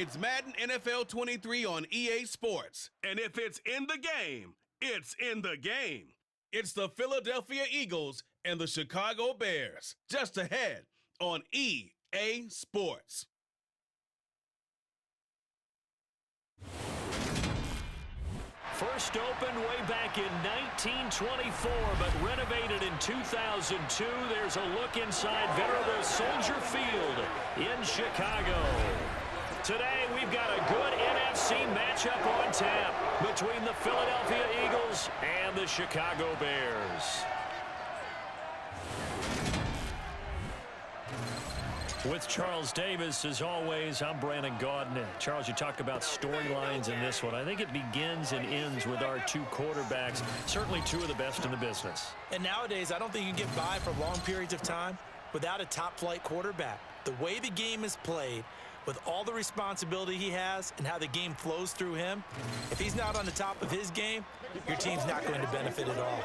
It's Madden NFL 23 on EA Sports. And if it's in the game, it's in the game. It's the Philadelphia Eagles and the Chicago Bears. Just ahead on EA Sports. First opened way back in 1924, but renovated in 2002. There's a look inside venerable Soldier Field in Chicago. Today, we've got a good NFC matchup on tap between the Philadelphia Eagles and the Chicago Bears. With Charles Davis, as always, I'm Brandon Gaudin. Charles, you talk about storylines in this one. I think it begins and ends with our two quarterbacks, certainly two of the best in the business. And nowadays, I don't think you can get by for long periods of time without a top-flight quarterback. The way the game is played, with all the responsibility he has and how the game flows through him, if he's not on the top of his game, your team's not going to benefit at all.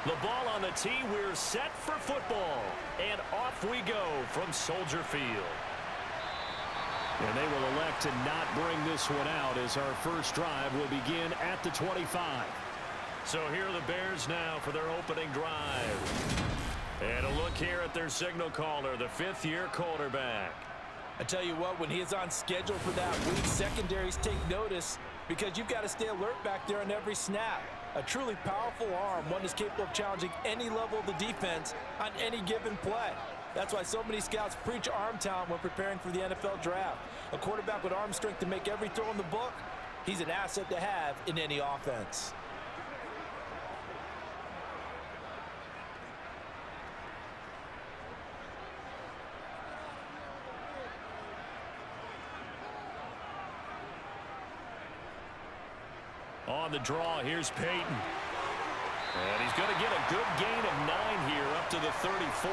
The ball on the tee, we're set for football. And off we go from Soldier Field. And they will elect to not bring this one out as our first drive will begin at the 25. So here are the Bears now for their opening drive. And a look here at their signal caller, the fifth-year quarterback. I tell you what, when he is on schedule for that week, secondaries take notice because you've got to stay alert back there on every snap. A truly powerful arm, one that's capable of challenging any level of the defense on any given play. That's why so many scouts preach arm talent when preparing for the NFL draft. A quarterback with arm strength to make every throw in the book, he's an asset to have in any offense. On the draw, here's Peyton. And he's going to get a good gain of 9 here up to the 34.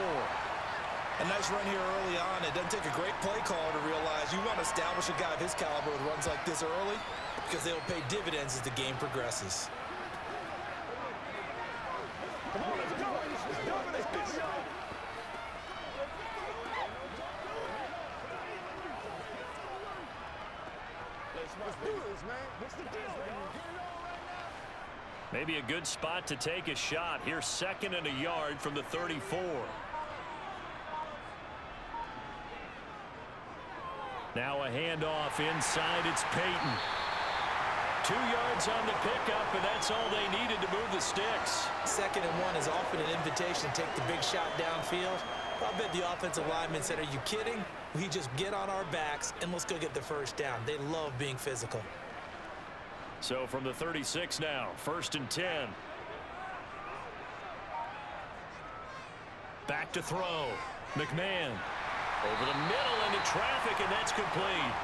A nice run here early on. It doesn't take a great play caller to realize you want to establish a guy of his caliber with runs like this early because they'll pay dividends as the game progresses. Come on, let's go. Let's go. Let's do this, man. What's the deal, man? Maybe a good spot to take a shot. Here's 2nd and a yard from the 34. Now a handoff inside. It's Peyton. 2 yards on the pickup, and that's all they needed to move the sticks. 2nd and 1 is often an invitation to take the big shot downfield. I bet the offensive lineman said, are you kidding? We just get on our backs and let's go get the first down. They love being physical. So from the 36 now, 1st and 10. Back to throw. McMahon over the middle into traffic, and that's complete.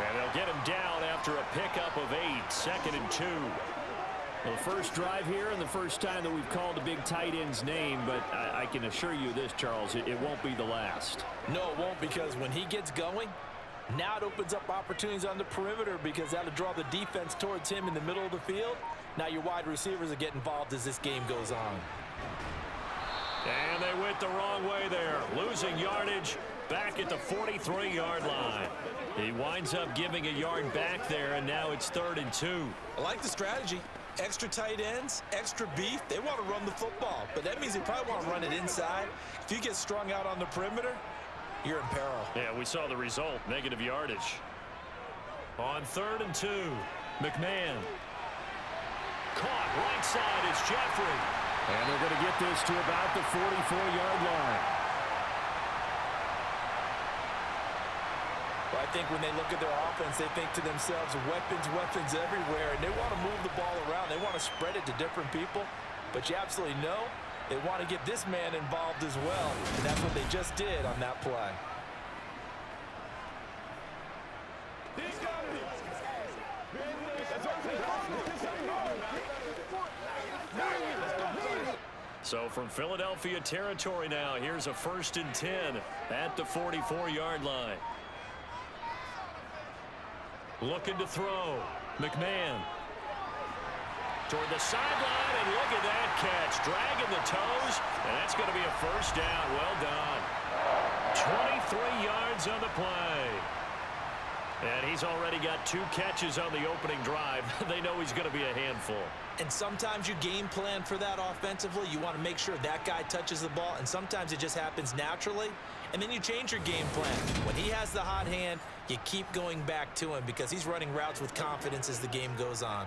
And they'll get him down after a pickup of 8, 2nd and 2. Well, the first drive here and the first time that we've called a big tight end's name, but I can assure you this, Charles, it won't be the last. No, it won't, because when he gets going, now it opens up opportunities on the perimeter because that'll draw the defense towards him in the middle of the field. Now your wide receivers will get involved as this game goes on. And they went the wrong way there, losing yardage back at the 43-yard line. He winds up giving a yard back there, and now it's 3rd and 2. I like the strategy. Extra tight ends, extra beef. They want to run the football, but that means they probably want to run it inside. If you get strung out on the perimeter, you're in peril. Yeah, we saw the result, negative yardage. On 3rd and 2, McMahon. Caught right side is Jeffrey. And they're going to get this to about the 44-yard line. Well, I think when they look at their offense, they think to themselves, weapons everywhere, and they want to move the ball around. They want to spread it to different people, but you absolutely know they want to get this man involved as well, and that's what they just did on that play. So from Philadelphia territory now, here's a 1st and 10 at the 44-yard line. Looking to throw. McMahon. Toward the sideline, and look at that catch. Dragging the toes, and that's going to be a 1st down. Well done. 23 yards on the play. And he's already got 2 catches on the opening drive. They know he's going to be a handful. And sometimes you game plan for that offensively. You want to make sure that guy touches the ball, and sometimes it just happens naturally. And then you change your game plan. When he has the hot hand, you keep going back to him because he's running routes with confidence as the game goes on.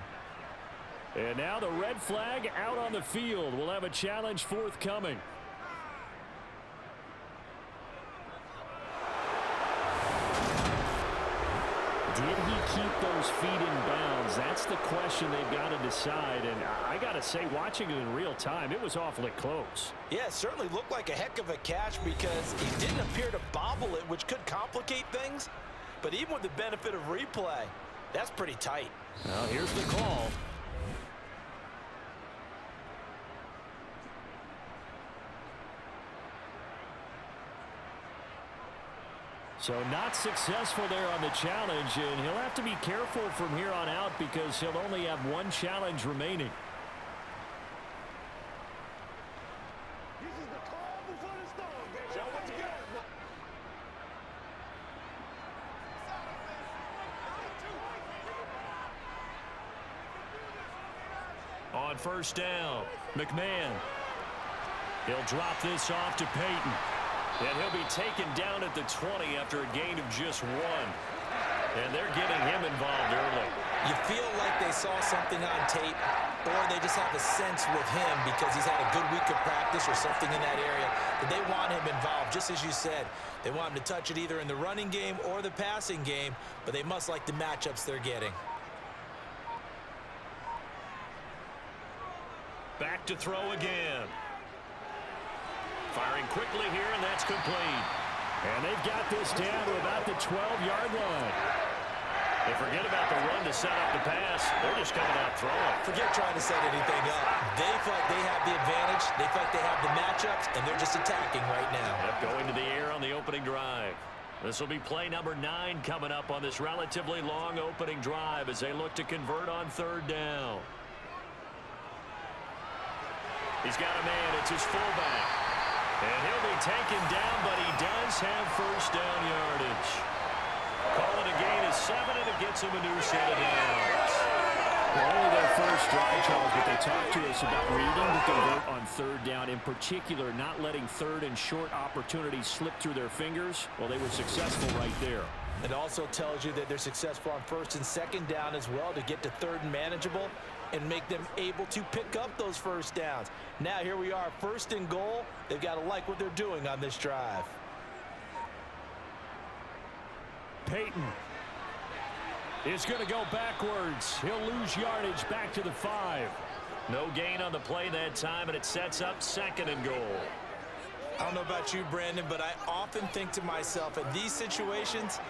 And now the red flag out on the field. We'll have a challenge forthcoming. Did he keep those feet in bounds? That's the question they've got to decide. And I got to say, watching it in real time, it was awfully close. Yeah, it certainly looked like a heck of a catch because he didn't appear to bobble it, which could complicate things. But even with the benefit of replay, that's pretty tight. Well, here's the call. So not successful there on the challenge, and he'll have to be careful from here on out because he'll only have 1 challenge remaining. This is the calm before the storm, baby. Show what you got. On 1st down, McMahon. He'll drop this off to Peyton. And he'll be taken down at the 20 after a gain of just 1. And they're getting him involved early. You feel like they saw something on tape, or they just have a sense with him because he's had a good week of practice or something in that area that they want him involved. Just as you said, they want him to touch it either in the running game or the passing game, but they must like the matchups they're getting. Back to throw again. Firing quickly here, and that's complete. And they've got this down to about the 12-yard line. They forget about the run to set up the pass. They're just coming out throwing. Forget trying to set anything up. They feel like they have the advantage. They feel like they have the matchups, and they're just attacking right now. Yep, going to the air on the opening drive. This will be play number 9 coming up on this relatively long opening drive as they look to convert on 3rd down. He's got a man. It's his fullback. And he'll be taken down, but he does have 1st down yardage. Calling a gain of 7, and it gets him a new set of downs. Well, only their first drive, Charles, but they talked to us about needing to convert on 3rd down, in particular not letting 3rd and short opportunities slip through their fingers. Well, they were successful right there. It also tells you that they're successful on 1st and 2nd down as well to get to 3rd and manageable and make them able to pick up those 1st downs. Now here we are, 1st and goal. They've got to like what they're doing on this drive. Peyton is going to go backwards. He'll lose yardage back to the 5. No gain on the play that time, and it sets up 2nd and goal. I don't know about you, Brandon, but I often think to myself, in these situations,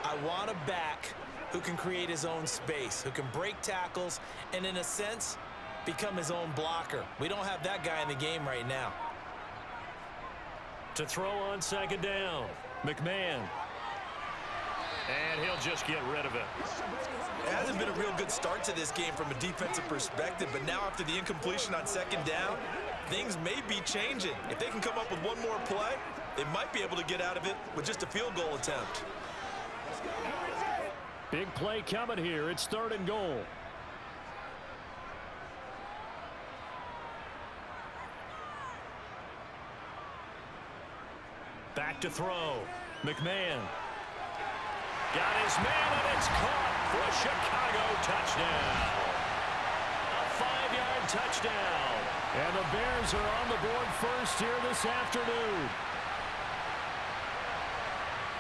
I want a back who can create his own space, who can break tackles, and in a sense, become his own blocker. We don't have that guy in the game right now. To throw on 2nd down, McMahon. And he'll just get rid of it. It hasn't been a real good start to this game from a defensive perspective, but now after the incompletion on 2nd down, things may be changing. If they can come up with one more play, they might be able to get out of it with just a field goal attempt. Big play coming here. It's 3rd and goal. Back to throw. McMahon. Got his man, and it's caught for a Chicago touchdown. A 5-yard touchdown. And the Bears are on the board first here this afternoon.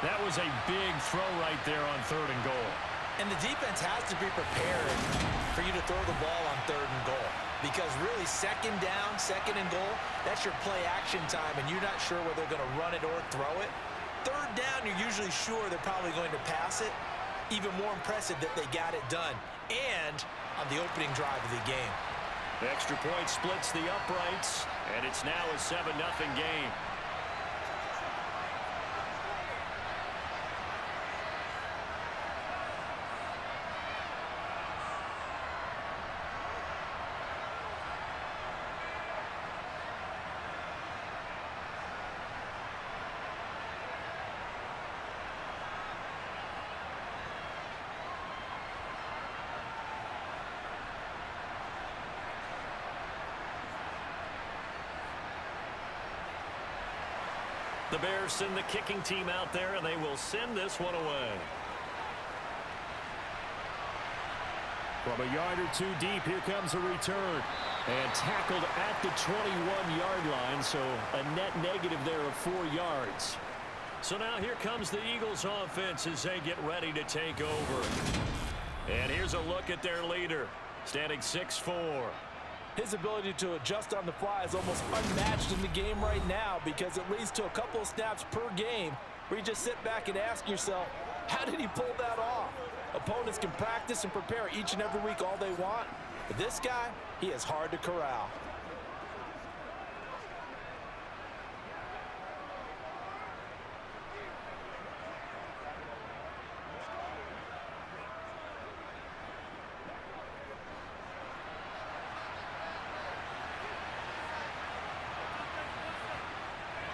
That was a big throw right there on 3rd and goal. And the defense has to be prepared for you to throw the ball on 3rd and goal. Because really, 2nd down, 2nd and goal, that's your play action time, and you're not sure whether they're going to run it or throw it. 3rd down, you're usually sure they're probably going to pass it. Even more impressive that they got it done. And on the opening drive of the game. The extra point splits the uprights, and it's now a 7-0 game. The Bears send the kicking team out there, and they will send this one away. From a yard or two deep, here comes a return. And tackled at the 21-yard line, so a net negative there of 4 yards. So now here comes the Eagles offense as they get ready to take over. And here's a look at their leader, standing 6'4". His ability to adjust on the fly is almost unmatched in the game right now because it leads to a couple of snaps per game where you just sit back and ask yourself, how did he pull that off? Opponents can practice and prepare each and every week all they want, but this guy, he is hard to corral.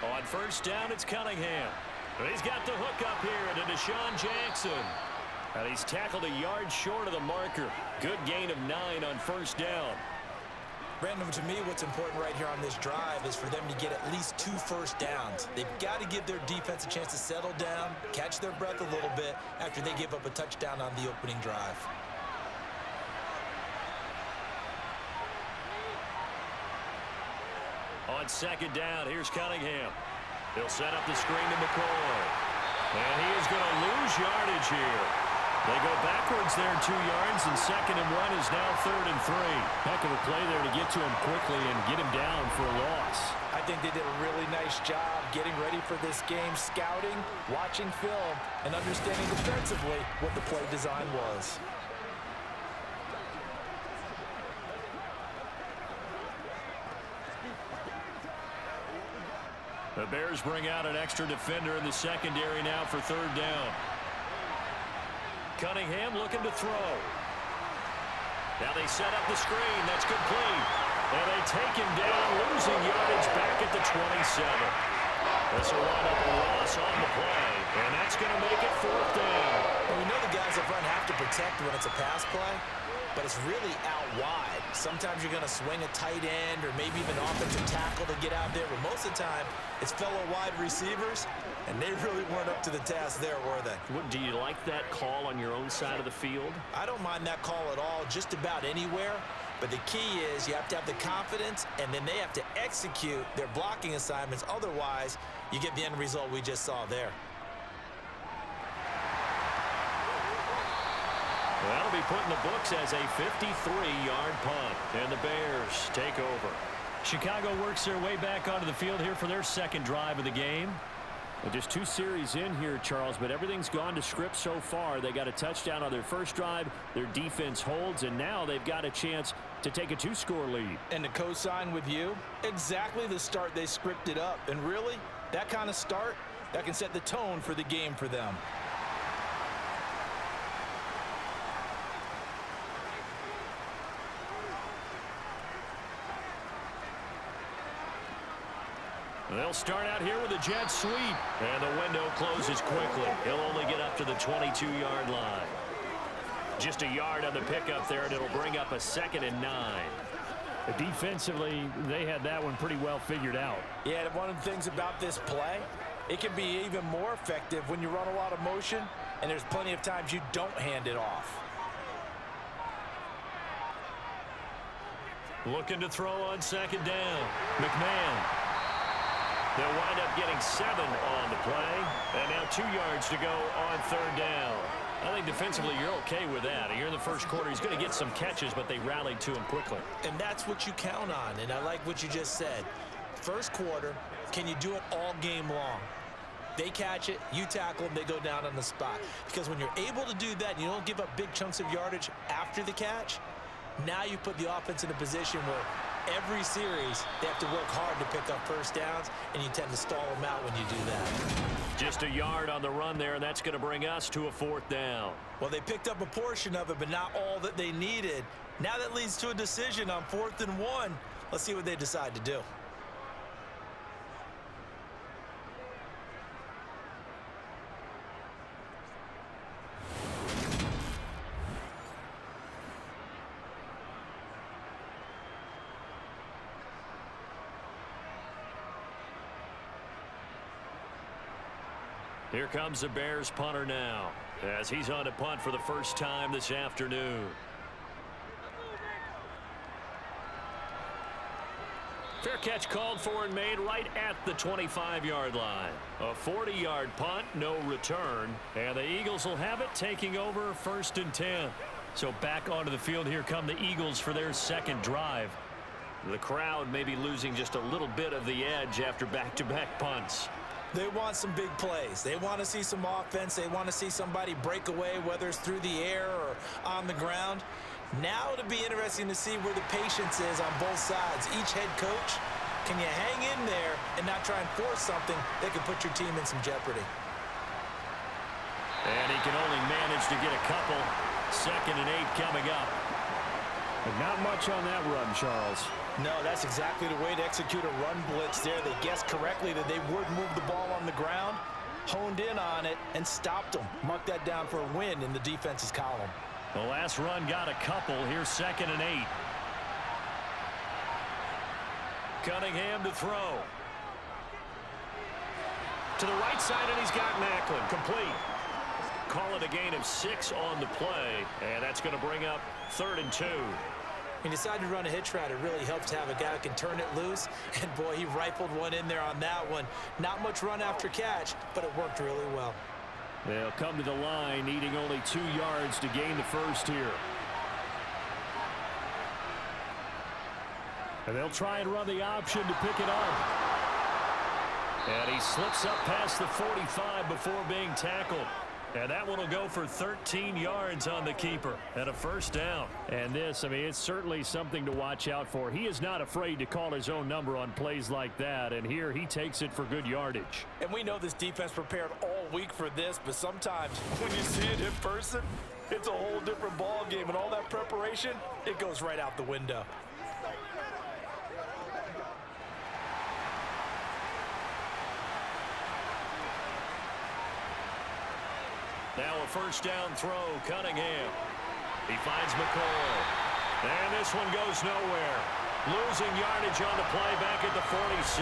On 1st down, it's Cunningham. He's got the hook up here to Deshaun Jackson. And he's tackled a yard short of the marker. Good gain of 9 on 1st down. Brandon, to me, what's important right here on this drive is for them to get at least 2 first downs. They've got to give their defense a chance to settle down, catch their breath a little bit after they give up a touchdown on the opening drive. On 2nd down, here's Cunningham. He'll set up the screen to McCoy. And he is going to lose yardage here. They go backwards there 2 yards, and 2nd and 1 is now 3rd and 3. Heck of a play there to get to him quickly and get him down for a loss. I think they did a really nice job getting ready for this game, scouting, watching film, and understanding defensively what the play design was. The Bears bring out an extra defender in the secondary now for 3rd down. Cunningham looking to throw. Now they set up the screen. That's complete. And they take him down, losing yardage back at the 27. This will wind up a loss on the play. And that's going to make it 4th down. Well, we know the guys up front have to protect when it's a pass play, but it's really out wide. Sometimes you're going to swing a tight end or maybe even offensive tackle to get out there, but most of the time it's fellow wide receivers, and they really weren't up to the task there, were they? Do you like that call on your own side of the field? I don't mind that call at all, just about anywhere. But the key is you have to have the confidence, and then they have to execute their blocking assignments. Otherwise, you get the end result we just saw there. That'll be put in the books as a 53-yard punt. And the Bears take over. Chicago works their way back onto the field here for their 2nd drive of the game. Well, just 2 series in here, Charles, but everything's gone to script so far. They got a touchdown on their 1st drive. Their defense holds, and now they've got a chance to take a 2-score lead. And to co-sign with you, exactly the start they scripted up. And really, that kind of start, that can set the tone for the game for them. They'll start out here with a jet sweep. And the window closes quickly. He'll only get up to the 22-yard line. Just a yard on the pickup there, and it'll bring up a 2nd and 9. Defensively, they had that one pretty well figured out. Yeah, and one of the things about this play, it can be even more effective when you run a lot of motion, and there's plenty of times you don't hand it off. Looking to throw on second down. McMahon. They'll wind up getting 7 on the play. And now 2 yards to go on third down. I think defensively you're okay with that. Here in the first quarter, he's going to get some catches, but they rallied to him quickly. And that's what you count on, and I like what you just said. First quarter, can you do it all game long? They catch it, you tackle them, they go down on the spot. Because when you're able to do that, you don't give up big chunks of yardage after the catch, now you put the offense in a position where every series they have to work hard to pick up first downs, and you tend to stall them out when you do that. Just a yard on the run there, and that's going to bring us to a 4th down. Well, they picked up a portion of it, but not all that they needed. Now that leads to a decision on 4th and 1. Let's see what they decide to do. Here comes the Bears punter now, as he's on to punt for the first time this afternoon. Fair catch called for and made right at the 25-yard line. A 40-yard punt, no return, and the Eagles will have it, taking over 1st and 10. So back onto the field, here come the Eagles for their second drive. The crowd may be losing just a little bit of the edge after back-to-back punts. They want some big plays. They want to see some offense. They want to see somebody break away, whether it's through the air or on the ground. Now it'll be interesting to see where the patience is on both sides. Each head coach, can you hang in there and not try and force something that could put your team in some jeopardy? And he can only manage to get a couple. 2nd and 8 coming up. But not much on that run, Charles. No, that's exactly the way to execute a run blitz there. They guessed correctly that they would move the ball on the ground, honed in on it, and stopped them. Mark that down for a win in the defense's column. The last run got a couple. Here's 2nd and 8. Cunningham to throw. To the right side, and he's got Macklin. Complete. Call it a gain of 6 on the play, and that's going to bring up 3rd and 2. He decided to run a hitch route. It really helps to have a guy who can turn it loose. And, boy, he rifled one in there on that one. Not much run after catch, but it worked really well. They'll come to the line, needing only 2 yards to gain the first here. And they'll try and run the option to pick it up. And he slips up past the 45 before being tackled. And that one will go for 13 yards on the keeper and a 1st down. And this, I mean, it's certainly something to watch out for. He is not afraid to call his own number on plays like that. And here he takes it for good yardage. And we know this defense prepared all week for this, but sometimes when you see it in person, it's a whole different ball game. And all that preparation, it goes right out the window. Now a 1st down throw, Cunningham. He finds McCoy. And this one goes nowhere. Losing yardage on the play back at the 46.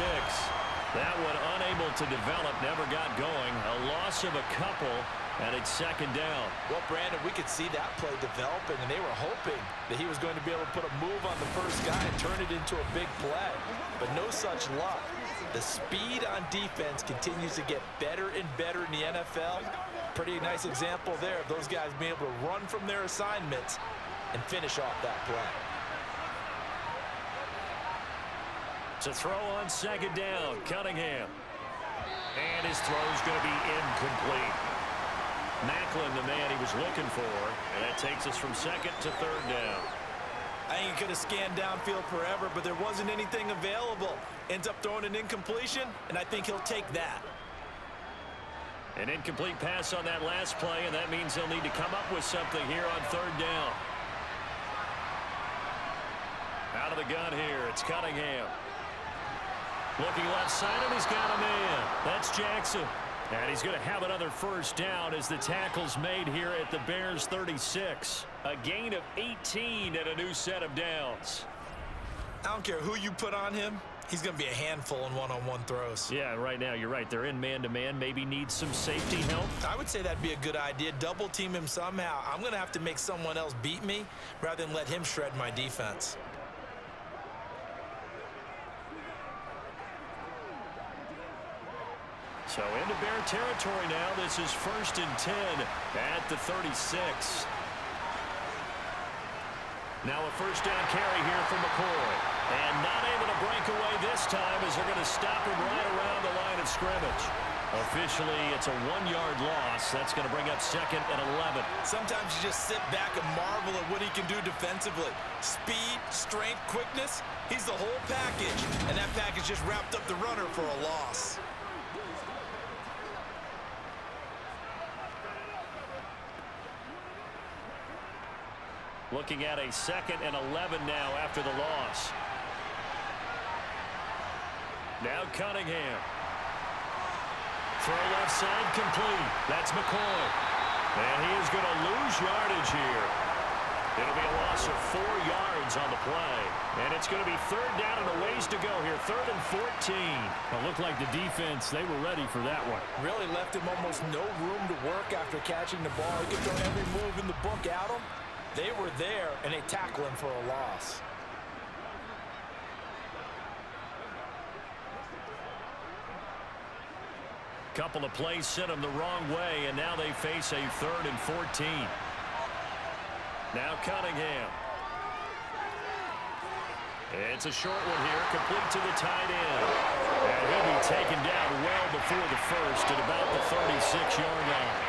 That one unable to develop, never got going. A loss of a couple, and it's 2nd down. Well, Brandon, we could see that play developing, and they were hoping that he was going to be able to put a move on the first guy and turn it into a big play. But no such luck. The speed on defense continues to get better and better in the NFL. Pretty nice example there of those guys being able to run from their assignments and finish off that play. To throw on 2nd down, Cunningham. And his throw's going to be incomplete. Macklin, the man he was looking for, and that takes us from 2nd to 3rd down. I think he could have scanned downfield forever, but there wasn't anything available. Ends up throwing an incompletion, and I think he'll take that. An incomplete pass on that last play, and that means they'll need to come up with something here on 3rd down. Out of the gun here, it's Cunningham. Looking left side, and he's got a man. That's Jackson. And he's going to have another 1st down as the tackle's made here at the Bears 36. A gain of 18 and a new set of downs. I don't care who you put on him. He's going to be a handful in one-on-one throws. Yeah, right now, you're right. They're in man-to-man. Maybe needs some safety help. I would say that'd be a good idea. Double team him somehow. I'm going to have to make someone else beat me rather than let him shred my defense. So into Bear territory now. This is 1st and 10 at the 36. Now a first down carry here from McCoy. And not able to break away this time as they're going to stop him right around the line of scrimmage. Officially, it's a 1-yard loss. That's going to bring up 2nd and 11. Sometimes you just sit back and marvel at what he can do defensively. Speed, strength, quickness. He's the whole package. And that package just wrapped up the runner for a loss. Looking at a 2nd and 11 now after the loss. Now Cunningham. Throw left side complete. That's McCoy. And he is going to lose yardage here. It'll be a loss of 4 yards on the play. And it's going to be 3rd down and a ways to go here. 3rd and 14. It looked like the defense, they were ready for that one. Really left him almost no room to work after catching the ball. He could throw every move in the book at him. They were there, and they tackle him for a loss. Couple of plays sent them the wrong way, and now they face a 3rd and 14. Now Cunningham. It's a short one here, complete to the tight end. And he'll be taken down well before the first at about the 36-yard line.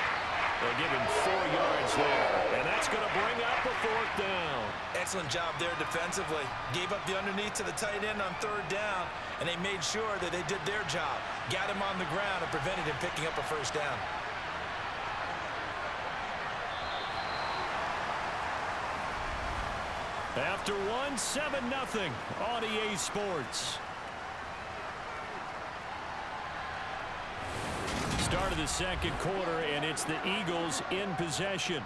They'll give him 4 yards there, and that's going to bring up a 4th down. Excellent job there defensively. Gave up the underneath to the tight end on 3rd down, and they made sure that they did their job. Got him on the ground and prevented him picking up a 1st down. After one, 7-0 on EA Sports. Start of the 2nd quarter, and it's the Eagles in possession.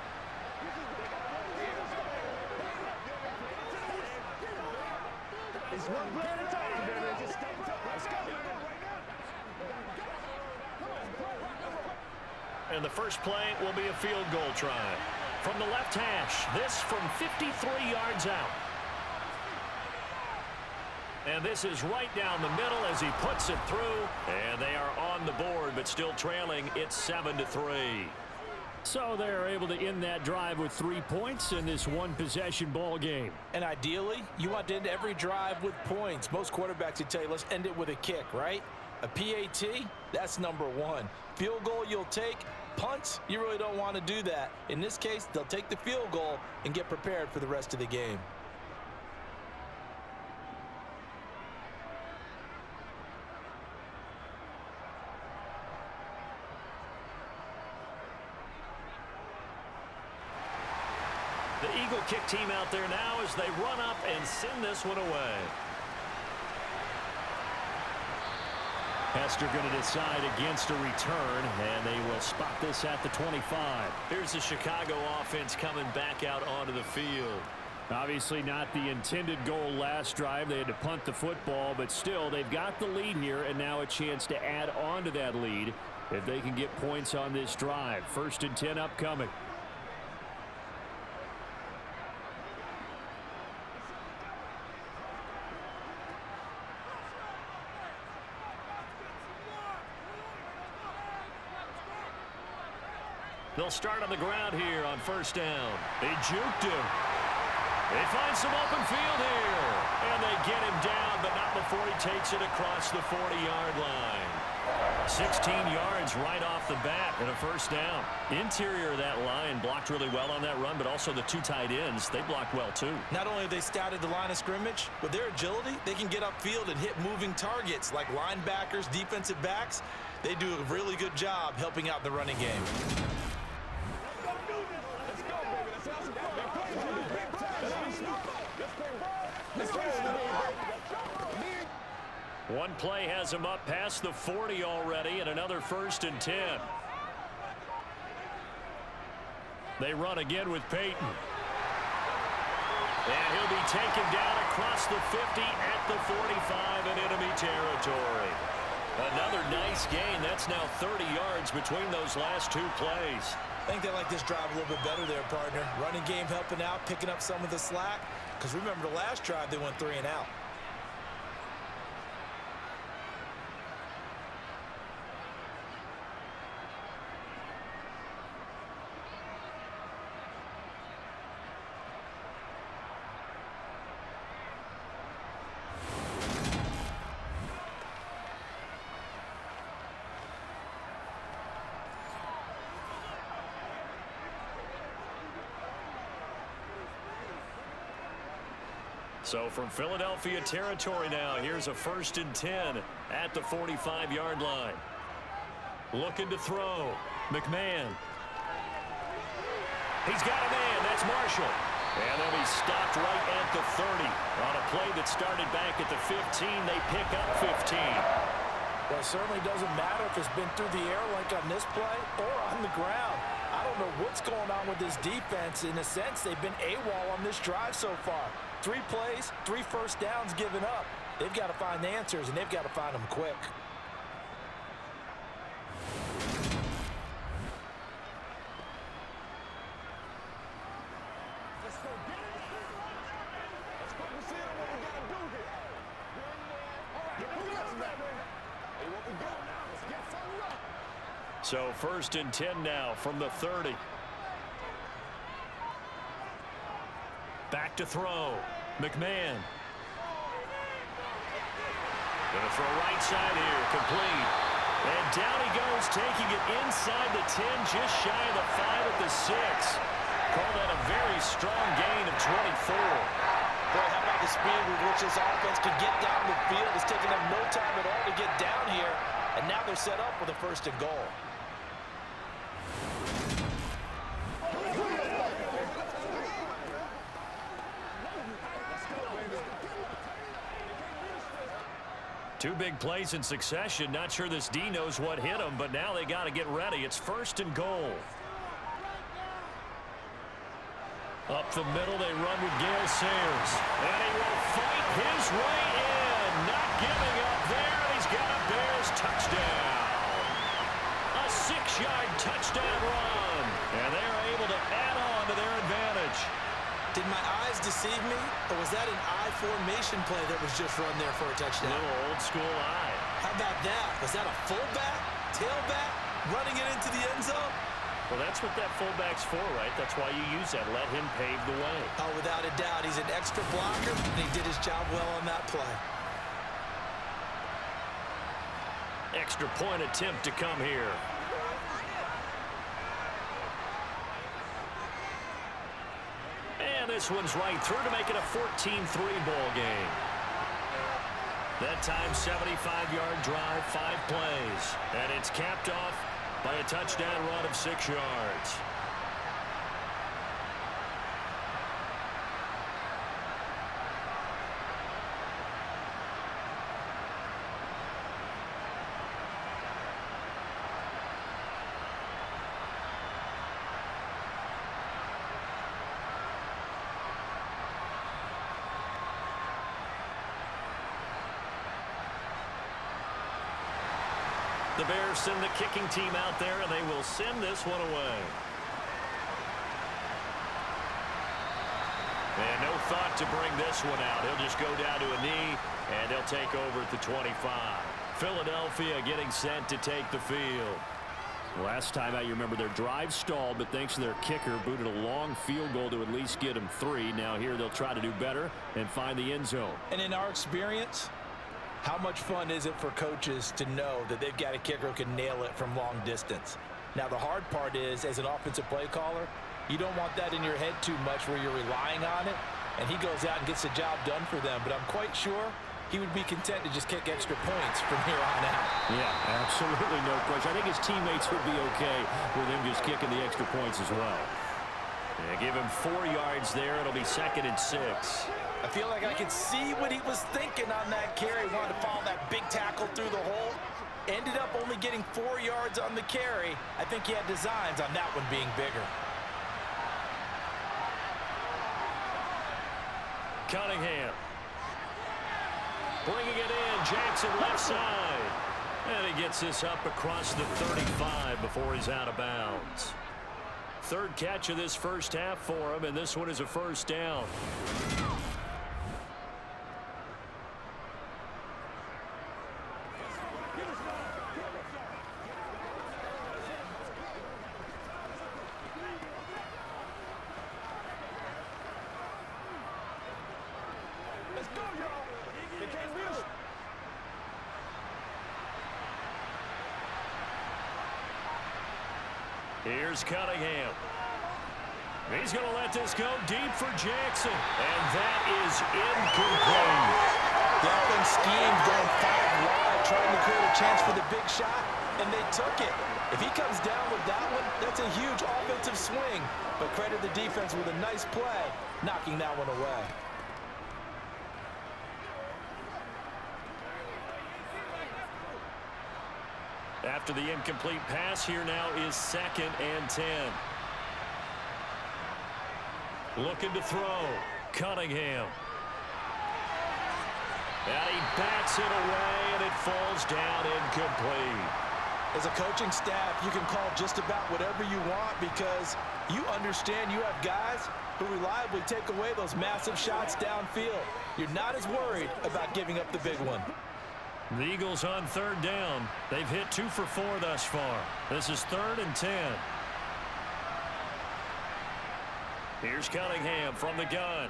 It's one play at a time, baby. Just stay tough. Let's go. And the first play will be a field goal try. From the left hash, this from 53 yards out. And this is right down the middle as he puts it through. And they are on the board, but still trailing. It's 7-3. So they're able to end that drive with 3 points in this one-possession ball game. And ideally, you want to end every drive with points. Most quarterbacks would tell you, let's end it with a kick, right? A PAT, that's number 1. Field goal you'll take. Punts, you really don't want to do that. In this case, they'll take the field goal and get prepared for the rest of the game. The Eagle kick team out there now as they run up and send this one away. Hester going to decide against a return, and they will spot this at the 25. Here's the Chicago offense coming back out onto the field. Obviously not the intended goal last drive. They had to punt the football, but still they've got the lead here, and now a chance to add on to that lead if they can get points on this drive. 1st and 10 upcoming. They'll start on the ground here on 1st down. They juked him. They find some open field here. And they get him down, but not before he takes it across the 40-yard line. 16 yards right off the bat and a 1st down. Interior of that line blocked really well on that run, but also the 2 tight ends, they blocked well too. Not only have they scouted the line of scrimmage, with their agility, they can get upfield and hit moving targets like linebackers, defensive backs. They do a really good job helping out the running game. One play has him up past the 40 already, and another 1st and 10. They run again with Peyton. And he'll be taken down across the 50 at the 45 in enemy territory. Another nice gain. That's now 30 yards between those last 2 plays. I think they like this drive a little bit better there, partner. Running game helping out, picking up some of the slack. Because remember, the last drive, they went 3 and out. So from Philadelphia territory now, here's a 1st and 10 at the 45-yard line. Looking to throw. McMahon. He's got a man. That's Marshall. And then he's stopped right at the 30. On a play that started back at the 15, they pick up 15. Well, it certainly doesn't matter if it's been through the air like on this play or on the ground. I don't know what's going on with this defense. In a sense, they've been AWOL on this drive so far. 3 plays, 3 first downs given up. They've got to find the answers, and they've got to find them quick. Let's go get it. Let's focus in on what we got to do here. All right, who else, baby? Hey, what we got now? Let's get something up. So 1st and 10 now from the 30. Back to throw. McMahon. Gonna throw right side here. Complete. And down he goes, taking it inside the 10, just shy of the 5 at the 6. Call that a very strong gain of 24. Boy, how about the speed with which this offense can get down the field? It's taking them no time at all to get down here. And now they're set up with a 1st and goal. Two big plays in succession. Not sure this D knows what hit him, but now they got to get ready. It's 1st and goal. Up the middle, they run with Gale Sayers. And he will fight his way in. Not giving up there. He's got a Bears touchdown. A 6-yard touchdown run. And they're able to add on to their advantage. Did my eyes deceive me, or was that an I formation play that was just run there for a touchdown? A little old school eye. How about that? Was that a fullback, tailback, running it into the end zone? Well, that's what that fullback's for, right? That's why you use that. Let him pave the way. Oh, without a doubt. He's an extra blocker, and he did his job well on that play. Extra point attempt to come here. And this one's right through to make it a 14-3 ball game. That time, 75-yard drive, 5 plays. And it's capped off by a touchdown run of 6 yards. The Bears send the kicking team out there, and they will send this one away. And no thought to bring this one out. He'll just go down to a knee, and they'll take over at the 25. Philadelphia getting sent to take the field. Last time out, you remember their drive stalled, but thanks to their kicker, booted a long field goal to at least get them 3. Now here they'll try to do better and find the end zone. And in our experience, how much fun is it for coaches to know that they've got a kicker who can nail it from long distance? Now, the hard part is, as an offensive play caller, you don't want that in your head too much where you're relying on it, and he goes out and gets the job done for them. But I'm quite sure he would be content to just kick extra points from here on out. Yeah, absolutely no question. I think his teammates would be okay with him just kicking the extra points as well. They give him 4 yards there. It'll be 2nd and 6. I feel like I could see what he was thinking on that carry. He wanted to follow that big tackle through the hole. Ended up only getting 4 yards on the carry. I think he had designs on that one being bigger. Cunningham. Bringing it in. Jackson left side. And he gets this up across the 35 before he's out of bounds. 3rd catch of this first half for him, and this one is a 1st down. Let's go, y'all. They can't beat us. Here's Cunningham. He's going to let this go deep for Jackson. And that is incomplete. The offense schemed going 5 wide, trying to create a chance for the big shot, and they took it. If he comes down with that one, that's a huge offensive swing. But credit the defense with a nice play, knocking that one away. After the incomplete pass, here now is 2nd and 10. Looking to throw. Cunningham. And he bats it away, and it falls down incomplete. As a coaching staff, you can call just about whatever you want because you understand you have guys who reliably take away those massive shots downfield. You're not as worried about giving up the big one. The Eagles on 3rd down. They've hit 2 for 4 thus far. This is 3rd and 10. Here's Cunningham from the gun.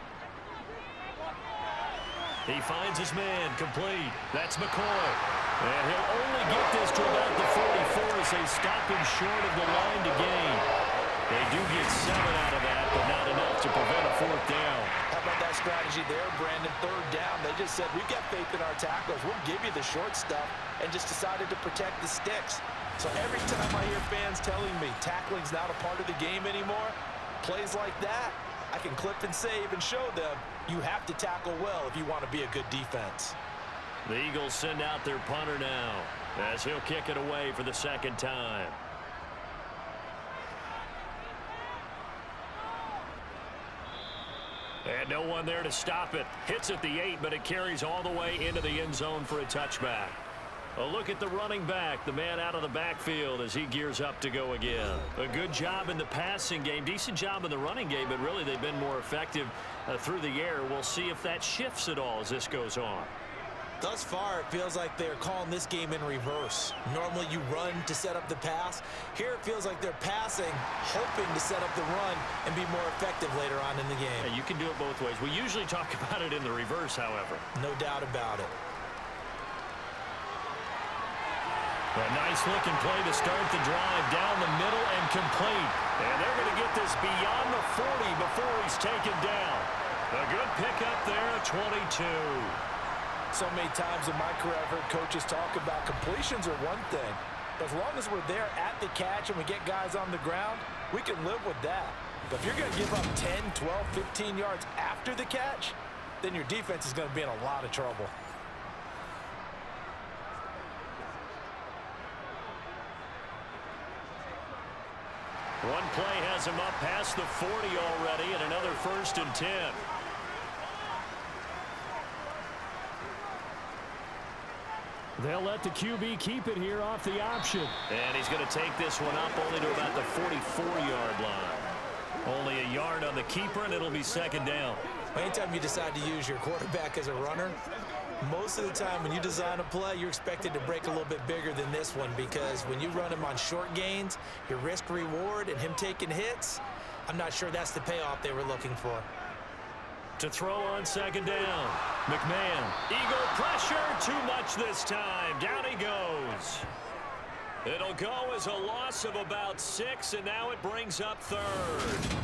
He finds his man, complete. That's McCoy. And he'll only get this to about the 44 as they stop him short of the line to gain. They do get 7 out of that, but not enough to prevent a 4th down. How about that strategy there, Brandon? 3rd down, they just said, we've got faith in our tacklers. We'll give you the short stuff, and just decided to protect the sticks. So every time I hear fans telling me tackling's not a part of the game anymore, plays like that, I can clip and save and show them you have to tackle well if you want to be a good defense. The Eagles send out their punter now as he'll kick it away for the 2nd time. And no one there to stop it. Hits at the 8, but it carries all the way into the end zone for a touchback. A look at the running back, the man out of the backfield as he gears up to go again. A good job in the passing game, decent job in the running game, but really they've been more effective through the air. We'll see if that shifts at all as this goes on. Thus far, it feels like they're calling this game in reverse. Normally you run to set up the pass. Here it feels like they're passing, hoping to set up the run and be more effective later on in the game. Yeah, you can do it both ways. We usually talk about it in the reverse, however. No doubt about it. A nice-looking play to start the drive down the middle and complete. And they're going to get this beyond the 40 before he's taken down. A good pickup there, 22. So many times in my career I've heard coaches talk about completions are one thing. But as long as we're there at the catch and we get guys on the ground, we can live with that. But if you're going to give up 10, 12, 15 yards after the catch, then your defense is going to be in a lot of trouble. One play has him up past the 40 already, and another 1st and 10. They'll let the QB keep it here off the option. And he's going to take this one up only to about the 44-yard line. Only a yard on the keeper, and it'll be 2nd down. Anytime you decide to use your quarterback as a runner, most of the time when you design a play, you're expected to break a little bit bigger than this one because when you run him on short gains, your risk-reward and him taking hits, I'm not sure that's the payoff they were looking for. To throw on 2nd down. McMahon. Eagle pressure. Too much this time. Down he goes. It'll go as a loss of about 6, and now it brings up 3rd.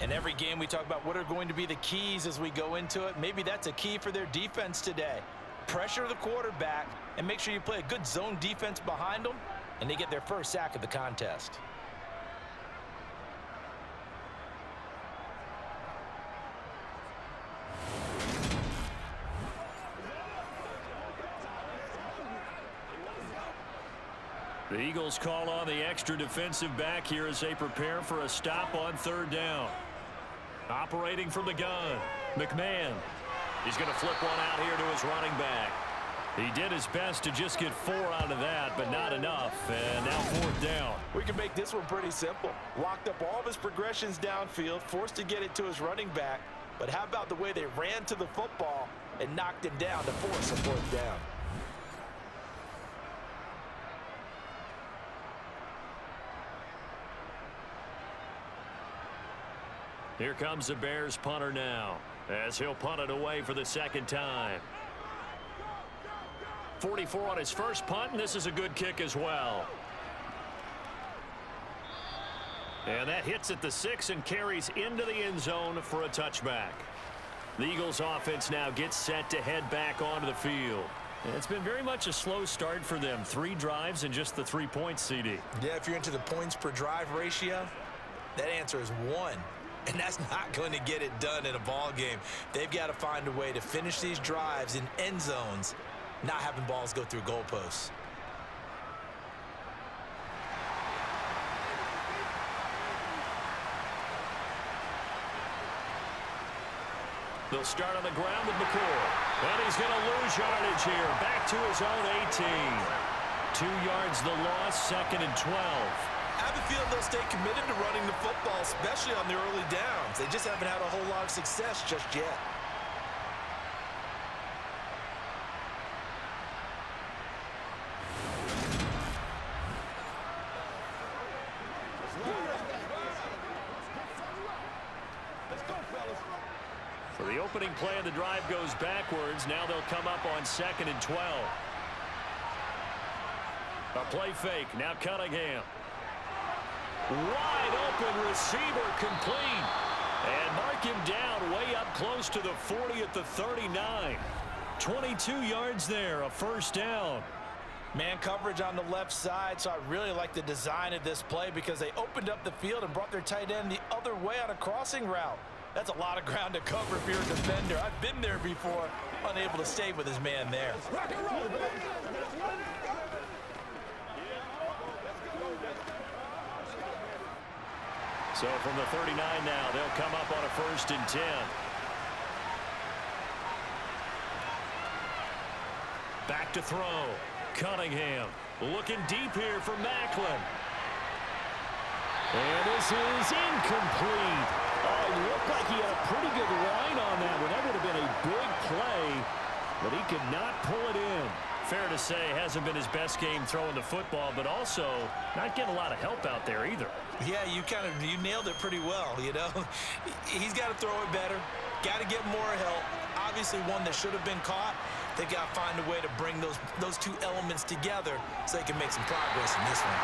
In every game we talk about what are going to be the keys as we go into it. Maybe that's a key for their defense today. Pressure the quarterback and make sure you play a good zone defense behind them, and they get their first sack of the contest. The Eagles call on the extra defensive back here as they prepare for a stop on 3rd down. Operating from the gun, McMahon. He's going to flip one out here to his running back. He did his best to just get 4 out of that, but not enough. And now 4th down. We can make this one pretty simple. Locked up all of his progressions downfield, forced to get it to his running back. But how about the way they ran to the football and knocked him down to force a 4th down? Here comes the Bears punter now as he'll punt it away for the 2nd time. 44 on his first punt, and this is a good kick as well. And that hits at the 6 and carries into the end zone for a touchback. The Eagles offense now gets set to head back onto the field. And it's been very much a slow start for them. 3 drives and just the 3 points, CD. Yeah, if you're into the points per drive ratio, that answer is 1. And that's not going to get it done in a ball game. They've got to find a way to finish these drives in end zones, not having balls go through goalposts. They'll start on the ground with McCoy. And he's going to lose yardage here. Back to his own 18. 2 yards the loss, 2nd and 12. I have a feeling they'll stay committed to running the football, especially on the early downs. They just haven't had a whole lot of success just yet. For the opening play of the drive goes backwards. Now they'll come up on 2nd and 12. A play fake. Now Cunningham. Wide open receiver complete. And mark him down way up close to the 40 at the 39. 22 yards there, a first down. Man coverage on the left side, so I really like the design of this play because they opened up the field and brought their tight end the other way on a crossing route. That's a lot of ground to cover if you're a defender. I've been there before, unable to stay with his man there. So from the 39 now, they'll come up on a 1st and 10. Back to throw. Cunningham looking deep here for Macklin. And this is incomplete. Oh, it looked like he had a pretty good line on that one. That would have been a big play, but he could not pull it in. Fair to say, hasn't been his best game throwing the football, but also not getting a lot of help out there either. Yeah, you nailed it pretty well, you know. He's got to throw it better, got to get more help. Obviously one that should have been caught. They got to find a way to bring those 2 elements together so they can make some progress in this one.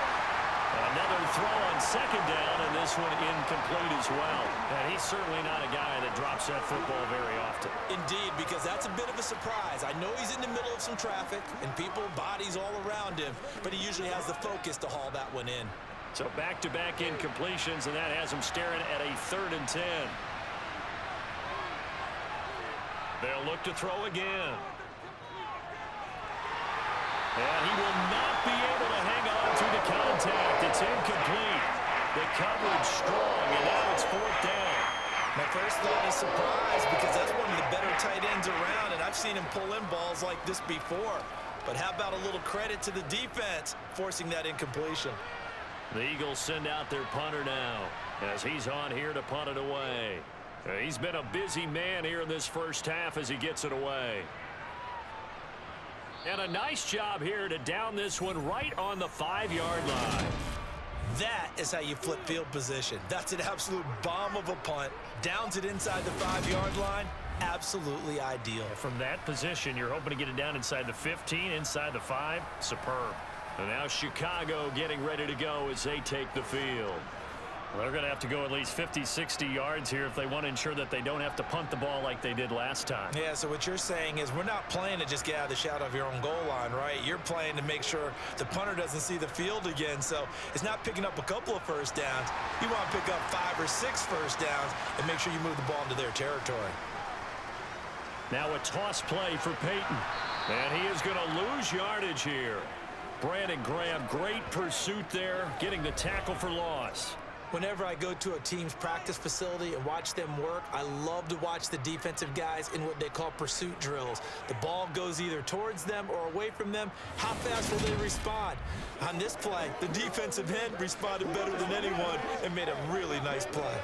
Another throw on 2nd down, and this one incomplete as well. And he's certainly not a guy that drops that football very often. Indeed, because that's a bit of a surprise. I know he's in the middle of some traffic and people, bodies all around him, but he usually has the focus to haul that one in. So back-to-back incompletions, and that has him staring at a 3rd and 10. They'll look to throw again. And he will not be able to hang on to the contact. It's incomplete. The coverage strong, and now it's 4th down. My first thought is surprise because that's one of the better tight ends around, and I've seen him pull in balls like this before. But how about a little credit to the defense forcing that incompletion? The Eagles send out their punter now as he's on here to punt it away. He's been a busy man here in this first half as he gets it away. And a nice job here to down this one right on the 5-yard line. That is how you flip field position. That's an absolute bomb of a punt. Downs it inside the 5-yard line. Absolutely ideal. From that position, you're hoping to get it down inside the 15, inside the 5. Superb. And now Chicago getting ready to go as they take the field. They're going to have to go at least 50, 60 yards here if they want to ensure that they don't have to punt the ball like they did last time. Yeah, so what you're saying is we're not playing to just get out of the shadow of your own goal line, right? You're playing to make sure the punter doesn't see the field again. So it's not picking up a couple of first downs. You want to pick up 5 or 6 first downs and make sure you move the ball into their territory. Now a toss play for Peyton. And he is going to lose yardage here. Brandon Graham, great pursuit there, getting the tackle for loss. Whenever I go to a team's practice facility and watch them work, I love to watch the defensive guys in what they call pursuit drills. The ball goes either towards them or away from them. How fast will they respond? On this play, the defensive end responded better than anyone and made a really nice play.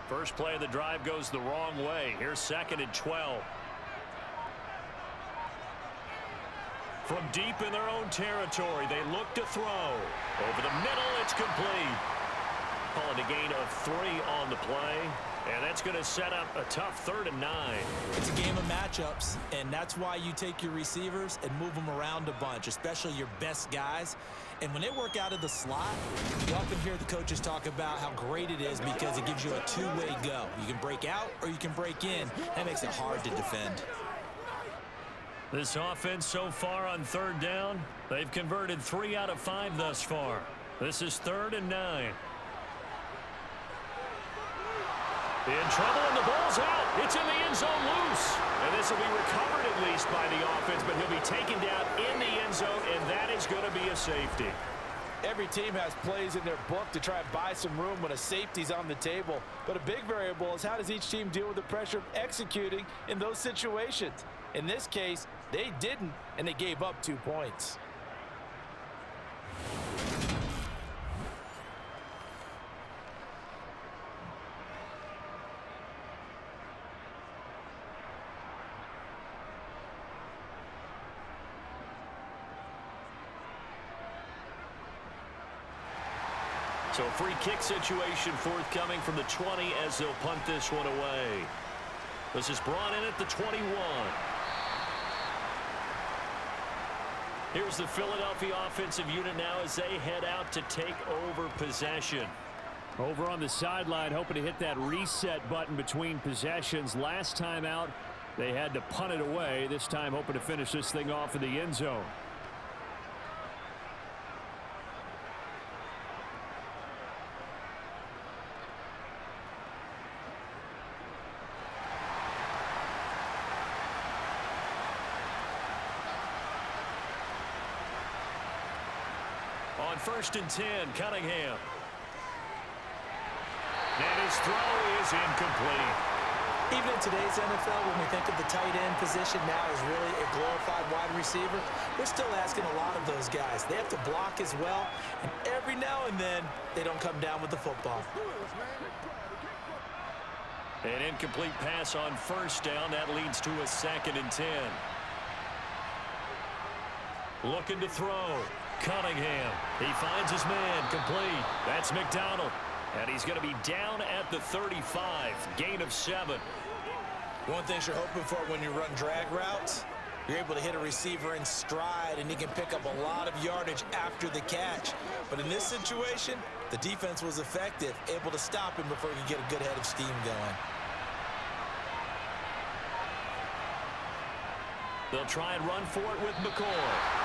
First play of the drive goes the wrong way. Here's 2nd and 12. From deep in their own territory, they look to throw. Over the middle, it's complete. Calling a gain of 3 on the play. And that's going to set up a tough 3rd and 9. It's a game of matchups, and that's why you take your receivers and move them around a bunch, especially your best guys. And when they work out of the slot, you often hear the coaches talk about how great it is because it gives you a two-way go. You can break out or you can break in. That makes it hard to defend. This offense so far on third down, they've converted 3 out of 5 thus far. This is 3rd and 9. In trouble, and the ball's out. It's in the end zone loose. And this will be recovered at least by the offense, but he'll be taken down in the end zone, and that is going to be a safety. Every team has plays in their book to try and buy some room when a safety's on the table. But a big variable is how does each team deal with the pressure of executing in those situations. In this case, they didn't, and they gave up 2 points. So a free kick situation forthcoming from the 20 as they'll punt this one away. This is brought in at the 21. Here's the Philadelphia offensive unit now as they head out to take over possession. Over on the sideline, hoping to hit that reset button between possessions. Last time out, they had to punt it away. This time, hoping to finish this thing off in the end zone. On 1st and 10, Cunningham. And his throw is incomplete. Even in today's NFL, when we think of the tight end position now as really a glorified wide receiver, we're still asking a lot of those guys. They have to block as well, and every now and then, they don't come down with the football. An incomplete pass on 1st down. That leads to a 2nd and 10. Looking to throw. Cunningham. He finds his man. Complete. That's McDonald. And he's going to be down at the 35. Gain of 7. One thing you're hoping for when you run drag routes, you're able to hit a receiver in stride, and he can pick up a lot of yardage after the catch. But in this situation, the defense was effective, able to stop him before he could get a good head of steam going. They'll try and run for it with McCoy.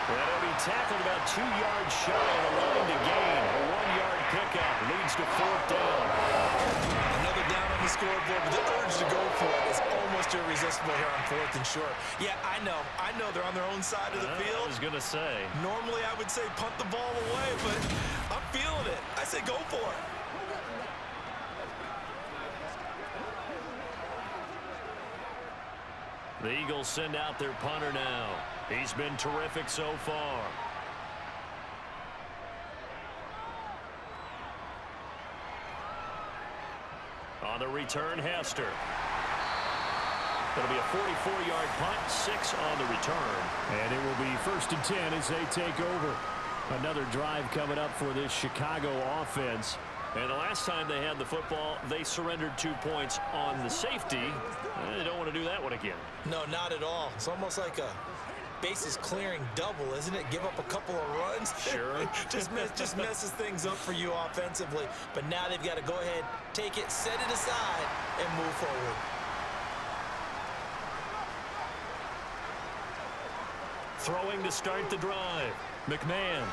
And he'll be tackled about 2 yards shy of the line to gain. A 1-yard pickup leads to 4th down. Another down on the scoreboard, but the urge to go for it is almost irresistible here on 4th and short. Yeah, I know they're on their own side of the field. I was going to say. Normally I would say punt the ball away, but I'm feeling it. I say go for it. The Eagles send out their punter now. He's been terrific so far. On the return, Hester. It'll be a 44-yard punt, 6 on the return. And it will be 1st and 10 as they take over. Another drive coming up for this Chicago offense. And the last time they had the football, they surrendered 2 points on the safety. They don't want to do that one again. No, not at all. It's almost like a bases clearing double, isn't it? Give up a couple of runs. Sure. just messes things up for you offensively. But now they've got to go ahead, take it, set it aside, and move forward. Throwing to start the drive. McMahon.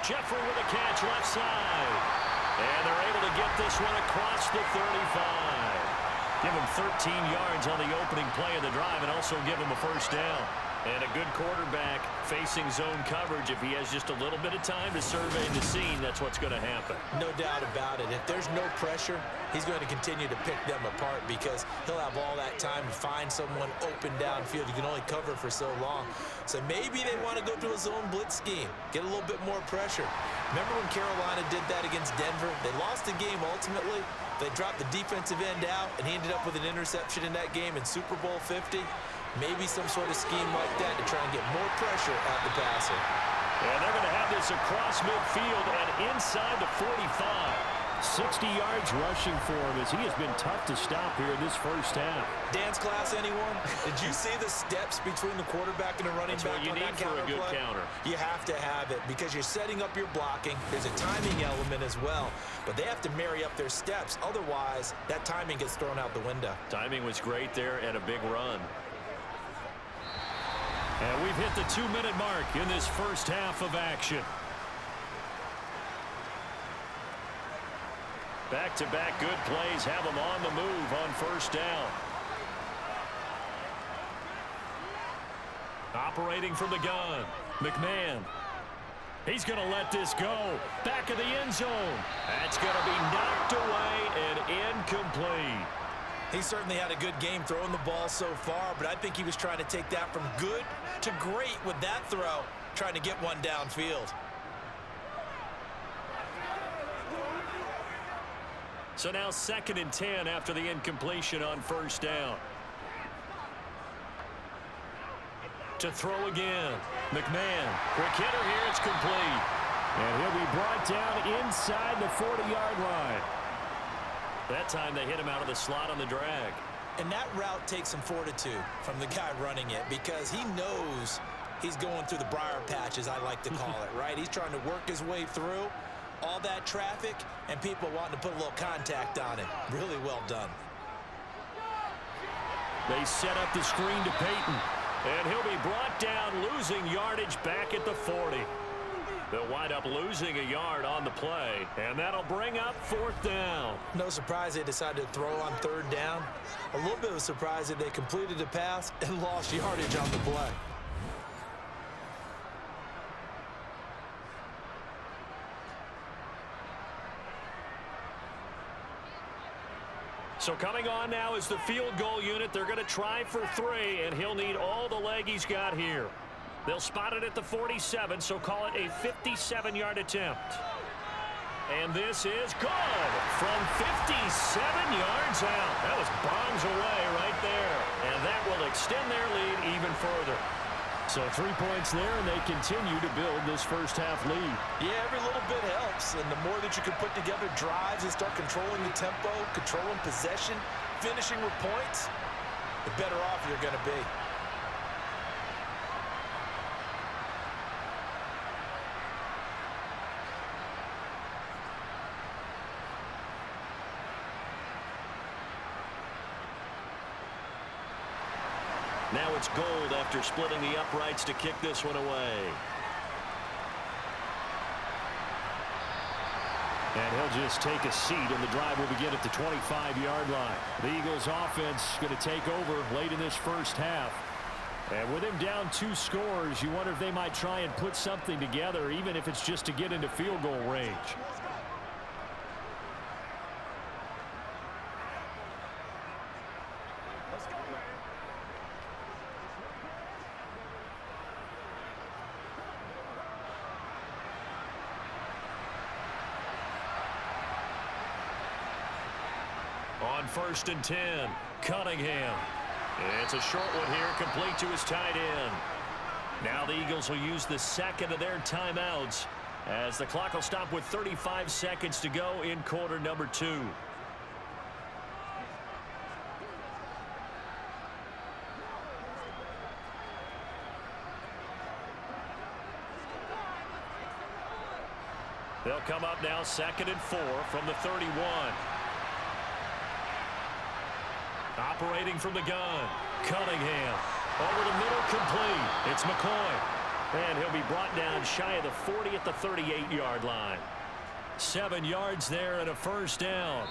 Jeffrey with a catch left side. And they're able to get this one across the 35. Give him 13 yards on the opening play of the drive and also give him a 1st down. And a good quarterback facing zone coverage. If he has just a little bit of time to survey the scene, that's what's going to happen. No doubt about it. If there's no pressure, he's going to continue to pick them apart because he'll have all that time to find someone open downfield. You can only cover for so long. So maybe they want to go to a zone blitz scheme, get a little bit more pressure. Remember when Carolina did that against Denver? They lost the game ultimately. They dropped the defensive end out, and he ended up with an interception in that game in Super Bowl 50. Maybe some sort of scheme like that to try and get more pressure at the passer. And they're going to have this across midfield and inside the 45. 60 yards rushing for him as he has been tough to stop here in this first half. Dance class, anyone? Did you see the steps between the quarterback and the running back on that counter play? That's what you need for a good counter. You have to have it because you're setting up your blocking. There's a timing element as well, but they have to marry up their steps. Otherwise, that timing gets thrown out the window. Timing was great there and a big run. And we've hit the 2-minute mark in this first half of action. Back-to-back good plays have them on the move on first down. Operating from the gun, McMahon. He's going to let this go. Back of the end zone. That's going to be knocked away and incomplete. He certainly had a good game throwing the ball so far, but I think he was trying to take that from good to great with that throw, trying to get one downfield. So now 2nd and 10 after the incompletion on first down. To throw again. McMahon. Quick hitter here. It's complete. And he'll be brought down inside the 40-yard line. That time they hit him out of the slot on the drag. And that route takes some fortitude from the guy running it because he knows he's going through the briar patch, as I like to call it, right? He's trying to work his way through all that traffic and people wanting to put a little contact on it. Really well done. They set up the screen to Peyton. And he'll be brought down, losing yardage back at the 40. They'll wind up losing a yard on the play, and that'll bring up 4th down. No surprise they decided to throw on 3rd down. A little bit of a surprise that they completed the pass and lost yardage on the play. So coming on now is the field goal unit. They're going to try for 3, and he'll need all the leg he's got here. They'll spot it at the 47, so call it a 57-yard attempt. And this is good from 57 yards out. That was bombs away right there. And that will extend their lead even further. So 3 points there, and they continue to build this first half lead. Yeah, every little bit helps. And the more that you can put together drives and start controlling the tempo, controlling possession, finishing with points, the better off you're going to be. Now it's Gold after splitting the uprights to kick this one away. And he'll just take a seat, and the drive will begin at the 25-yard line. The Eagles offense going to take over late in this first half. And with him down 2 scores, you wonder if they might try and put something together, even if it's just to get into field goal range. On 1st and 10, Cunningham. It's a short one here, complete to his tight end. Now the Eagles will use the 2nd of their timeouts as the clock will stop with 35 seconds to go in quarter number 2. They'll come up now 2nd and 4 from the 31. Operating from the gun, Cunningham. Over the middle, complete. It's McCoy. And he'll be brought down shy of the 40 at the 38-yard line. 7 yards there and a first down.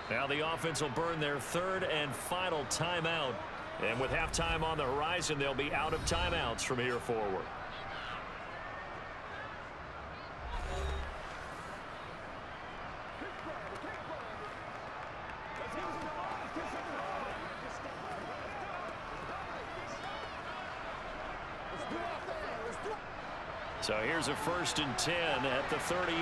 Now the offense will burn their 3rd and final timeout. And with halftime on the horizon, they'll be out of timeouts from here forward. So here's a 1st and 10 at the 38.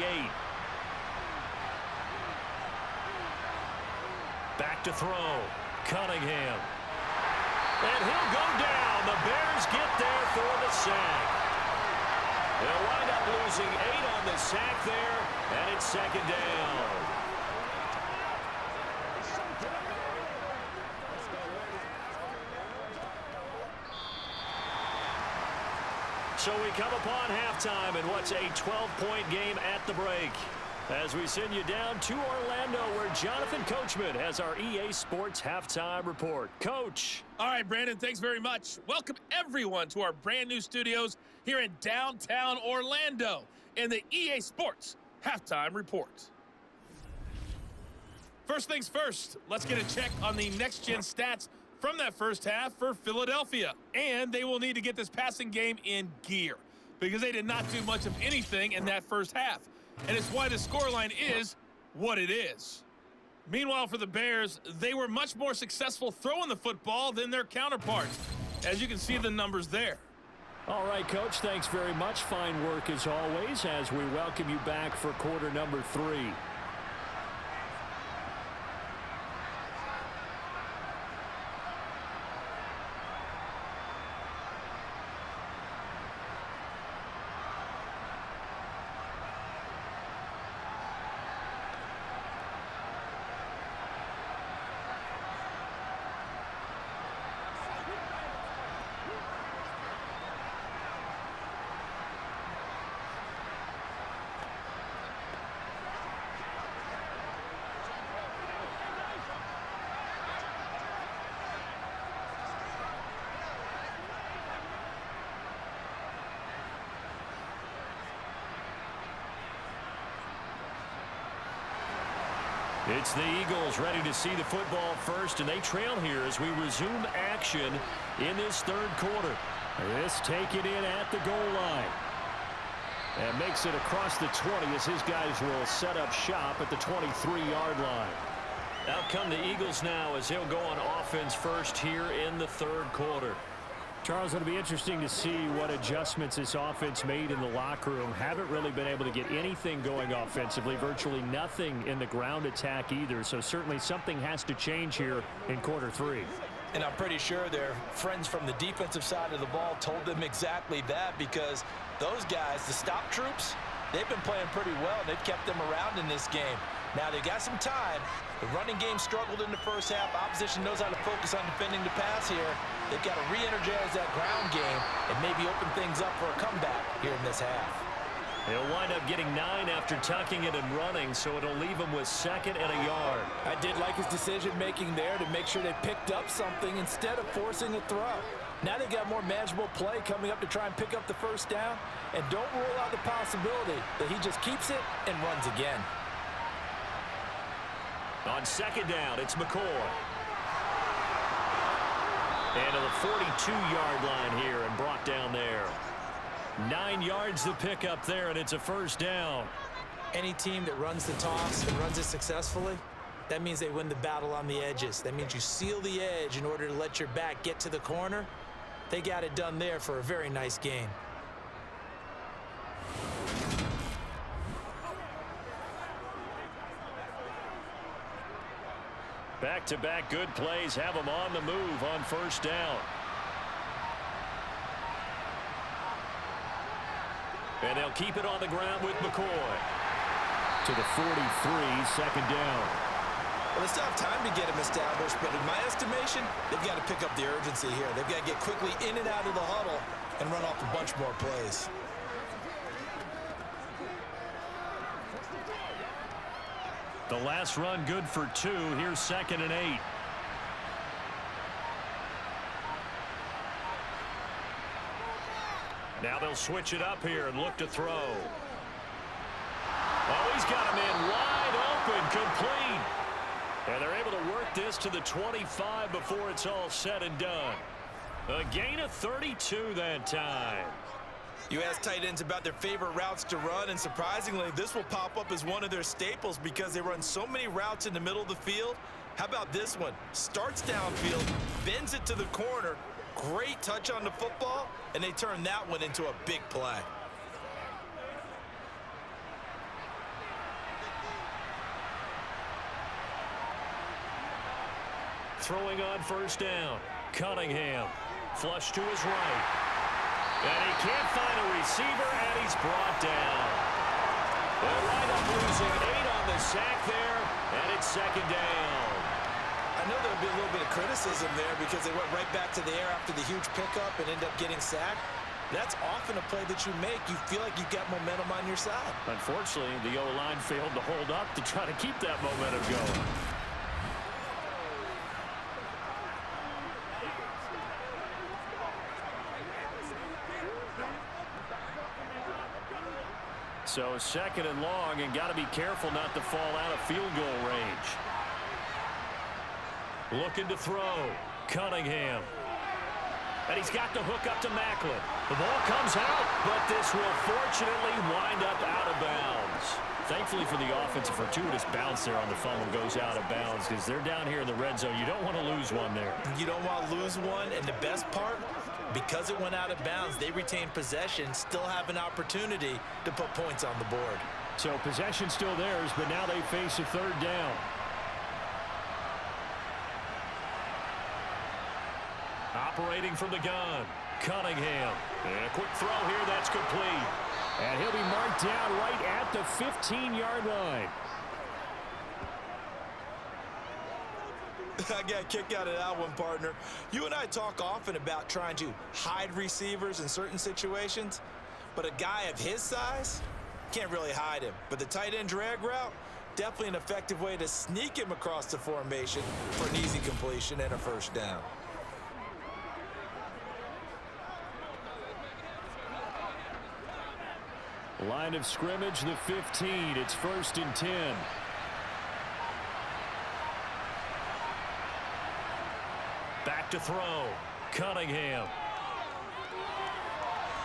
Back to throw. Cunningham. And he'll go down. The Bears get there for the sack. They'll wind up losing 8 on the sack there, and it's second down. So we come upon halftime in what's a 12-point game at the break. As we send you down to Orlando, where Jonathan Coachman has our EA Sports Halftime Report. Coach. All right, Brandon, thanks very much. Welcome, everyone, to our brand-new studios here in downtown Orlando in the EA Sports Halftime Report. First things first, let's get a check on the next-gen stats from that first half for Philadelphia. And they will need to get this passing game in gear because they did not do much of anything in that first half. And it's why the scoreline is what it is. Meanwhile, for the Bears, they were much more successful throwing the football than their counterparts, as you can see the numbers there. All right, Coach, thanks very much. Fine work as always as we welcome you back for quarter number 3. It's the Eagles ready to see the football first, and they trail here as we resume action in this third quarter. This taken in at the goal line. And makes it across the 20 as his guys will set up shop at the 23-yard line. Out come the Eagles now as they'll go on offense first here in the third quarter. Charles, it'll be interesting to see what adjustments this offense made in the locker room. Haven't really been able to get anything going offensively, virtually nothing in the ground attack either. So certainly something has to change here in quarter 3. And I'm pretty sure their friends from the defensive side of the ball told them exactly that, because those guys, the stop troops, they've been playing pretty well. They've kept them around in this game. Now they got some time. The running game struggled in the first half. Opposition knows how to focus on defending the pass here. They've got to re-energize that ground game and maybe open things up for a comeback here in this half. They'll wind up getting 9 after tucking it and running, so it'll leave them with 2nd and a yard. I did like his decision-making there to make sure they picked up something instead of forcing a throw. Now they got more manageable play coming up to try and pick up the first down, and don't rule out the possibility that he just keeps it and runs again. On 2nd down, it's McCoy. And to the 42-yard line here and brought down there. 9 yards to pick up there, and it's a first down. Any team that runs the toss and runs it successfully, that means they win the battle on the edges. That means you seal the edge in order to let your back get to the corner. They got it done there for a very nice gain. Back-to-back good plays have them on the move on first down. And they'll keep it on the ground with McCoy. To the 43, 2nd down. Well, they still have time to get him established, but in my estimation, they've got to pick up the urgency here. They've got to get quickly in and out of the huddle and run off a bunch more plays. The last run good for 2. Here's 2nd and 8. Now they'll switch it up here and look to throw. Oh, he's got him in wide open, complete. And they're able to work this to the 25 before it's all said and done. A gain of 32 that time. You ask tight ends about their favorite routes to run, and surprisingly, this will pop up as one of their staples because they run so many routes in the middle of the field. How about this one? Starts downfield, bends it to the corner, great touch on the football, and they turn that one into a big play. Throwing on first down, Cunningham. Flush to his right. And he can't find a receiver, and he's brought down. They'll wind up losing 8 on the sack there, and it's second down. I know there'll be a little bit of criticism there because they went right back to the air after the huge pickup and end up getting sacked. That's often a play that you make. You feel like you've got momentum on your side. Unfortunately, the O-line failed to hold up to try to keep that momentum going. So second and long, and got to be careful not to fall out of field goal range. Looking to throw. Cunningham. And he's got the hook up to Macklin. The ball comes out, but this will fortunately wind up out of bounds. Thankfully for the offense, a fortuitous bounce there on the fumble goes out of bounds because they're down here in the red zone. You don't want to lose one there. You don't want to lose one, and the best part, because it went out of bounds, they retain possession, still have an opportunity to put points on the board. So possession still theirs, but now they face a third down. Operating from the gun, Cunningham. And a quick throw here, that's complete. And he'll be marked down right at the 15-yard line. I got a kick out of that one, partner. You and I talk often about trying to hide receivers in certain situations, but a guy of his size can't really hide him. But the tight end drag route, definitely an effective way to sneak him across the formation for an easy completion and a first down. Line of scrimmage, the 15. It's 1st and 10. Back to throw. Cunningham.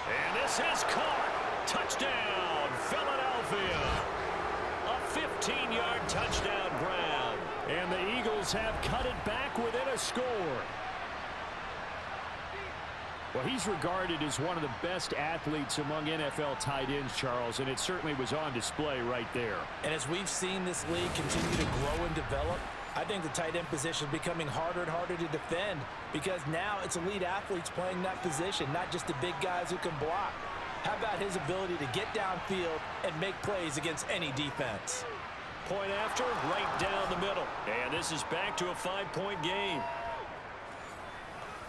And this is caught. Touchdown, Philadelphia. A 15-yard touchdown grab. And the Eagles have cut it back within a score. Well, he's regarded as one of the best athletes among NFL tight ends, Charles, and it certainly was on display right there. And as we've seen this league continue to grow and develop, I think the tight end position is becoming harder and harder to defend because now it's elite athletes playing that position, not just the big guys who can block. How about his ability to get downfield and make plays against any defense? Point after, right down the middle. And this is back to a 5-point game.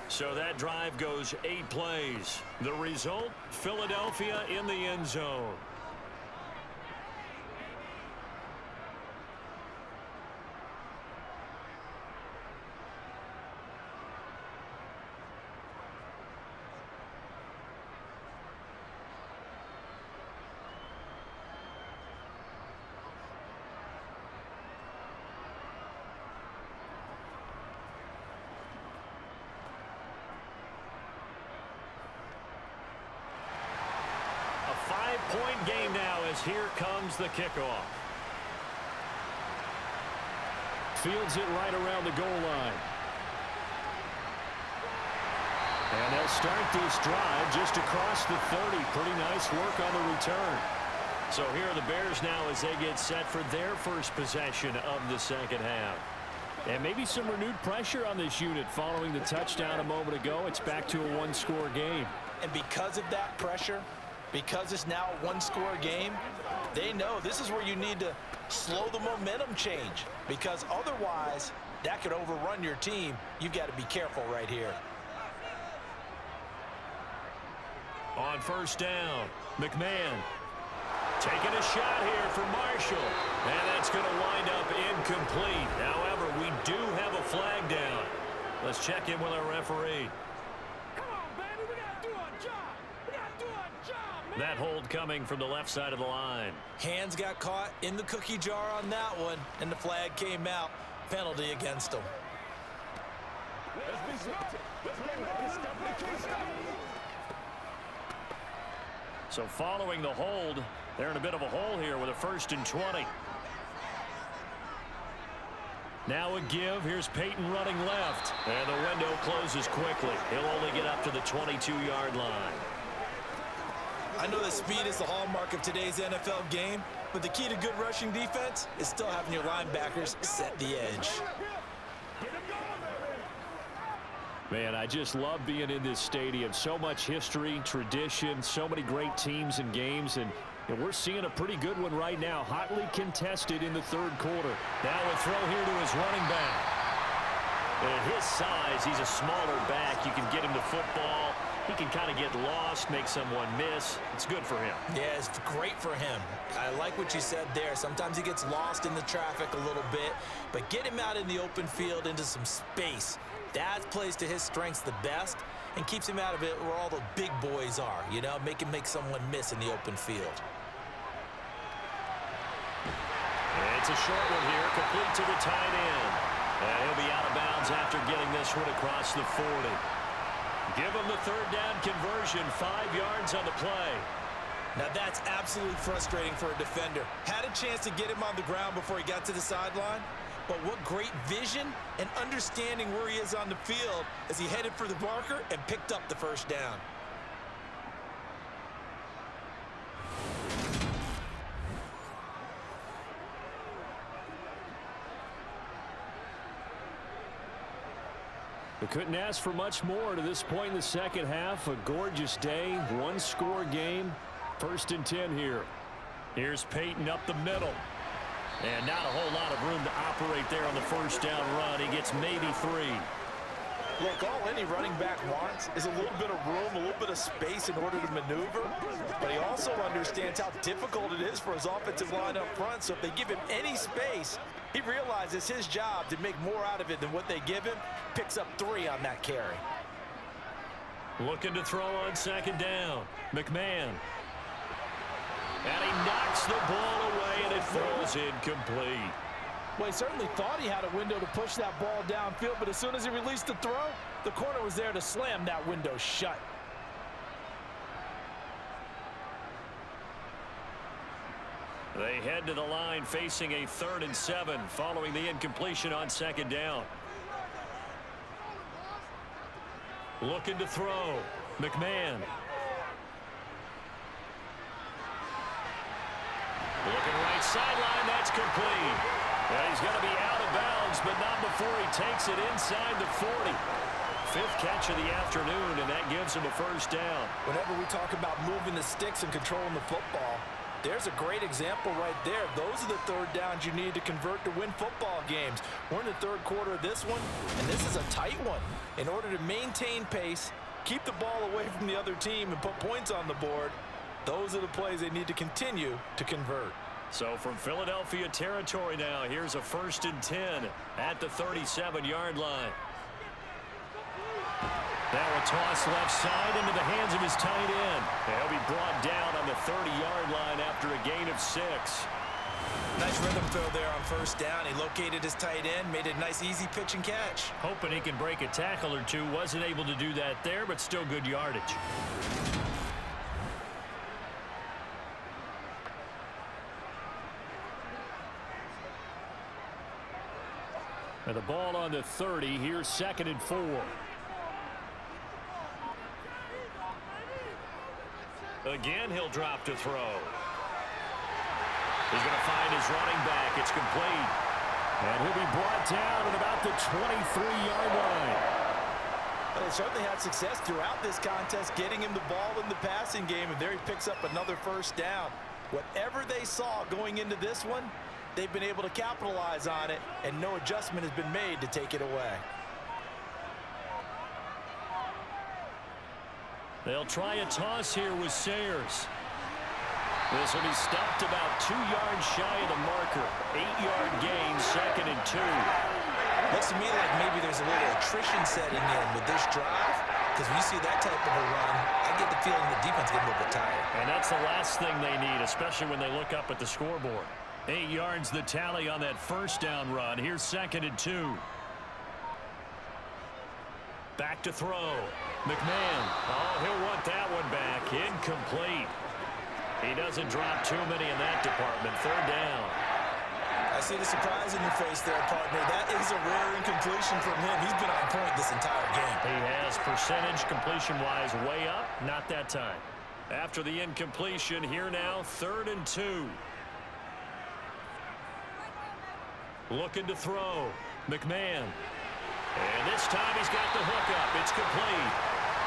So that drive goes 8 plays. The result, Philadelphia in the end zone. Point game now as here comes the kickoff. Fields it right around the goal line. And they'll start this drive just across the 30. Pretty nice work on the return. So here are the Bears now as they get set for their first possession of the second half. And maybe some renewed pressure on this unit following the touchdown a moment ago. It's back to a one-score game. And because of that pressure, because it's now a one-score game, they know this is where you need to slow the momentum change because otherwise that could overrun your team. You've got to be careful right here. On first down, McMahon taking a shot here for Marshall. And that's going to wind up incomplete. However, we do have a flag down. Let's check in with our referee. That hold coming from the left side of the line. Hands got caught in the cookie jar on that one, and the flag came out. Penalty against them. So following the hold, they're in a bit of a hole here with a 1st and 20. Now a give. Here's Peyton running left. And the window closes quickly. He'll only get up to the 22-yard line. I know that speed is the hallmark of today's NFL game, but the key to good rushing defense is still having your linebackers set the edge. Man, I just love being in this stadium. So much history, tradition, so many great teams and games, and we're seeing a pretty good one right now. Hotly contested in the third quarter. Now a throw here to his running back. At his size, he's a smaller back. You can get him to football. He can kind of get lost, make someone miss. It's good for him. Yeah, it's great for him. I like what you said there. Sometimes he gets lost in the traffic a little bit, but get him out in the open field into some space. That plays to his strengths the best and keeps him out of it where all the big boys are, you know, make someone miss in the open field. It's a short one here, complete to the tight end. And he'll be out of bounds after getting this one across the 40. Give him the third down conversion, 5 yards on the play. Now that's absolutely frustrating for a defender. Had a chance to get him on the ground before he got to the sideline, but what great vision and understanding where he is on the field as he headed for the marker and picked up the first down. We couldn't ask for much more to this point in the second half. A gorgeous day, one-score game. 1st and 10 here. Here's Peyton up the middle. And not a whole lot of room to operate there on the first down run. He gets maybe 3. Look, all any running back wants is a little bit of room, a little bit of space in order to maneuver. But he also understands how difficult it is for his offensive line up front. So if they give him any space, he realizes his job to make more out of it than what they give him. Picks up 3 on that carry. Looking to throw on second down. McMahon. And he knocks the ball away, and it falls incomplete. Well, he certainly thought he had a window to push that ball downfield, but as soon as he released the throw, the corner was there to slam that window shut. They head to the line facing a 3rd and 7 following the incompletion on second down. Looking to throw. McMahon. Looking right sideline, that's complete. And he's going to be out of bounds, but not before he takes it inside the 40. 5th catch of the afternoon, and that gives him a first down. Whenever we talk about moving the sticks and controlling the football, there's a great example right there. Those are the third downs you need to convert to win football games. We're in the third quarter of this one, and this is a tight one. In order to maintain pace, keep the ball away from the other team, and put points on the board, those are the plays they need to continue to convert. So from Philadelphia territory now, here's a 1st and 10 at the 37-yard line. Now a toss left side into the hands of his tight end. He'll be brought down on the 30-yard line after a gain of 6. Nice rhythm throw there on first down. He located his tight end, made a nice easy pitch and catch. Hoping he can break a tackle or two. Wasn't able to do that there, but still good yardage. And the ball on the 30. Here's 2nd and 4. Again, he'll drop to throw. He's going to find his running back. It's complete. And he'll be brought down at about the 23-yard line. Well, they certainly had success throughout this contest getting him the ball in the passing game, and there he picks up another first down. Whatever they saw going into this one, they've been able to capitalize on it, and no adjustment has been made to take it away. They'll try a toss here with Sayers. This will be stopped about 2 yards shy of the marker. 8-yard gain, 2nd and 2. Looks to me like maybe there's a little attrition setting in with this drive, because when you see that type of a run, I get the feeling the defense getting a little bit tired. And that's the last thing they need, especially when they look up at the scoreboard. 8 yards the tally on that first down run. Here's 2nd and 2. Back to throw. McMahon. Oh, he'll want that one back. Incomplete. He doesn't drop too many in that department. 3rd down. I see the surprise in your face there, partner. That is a rare incompletion from him. He's been on point this entire game. He has percentage completion-wise way up. Not that time. After the incompletion, here now, 3rd and 2. Looking to throw. McMahon. And this time he's got the hook up. It's complete.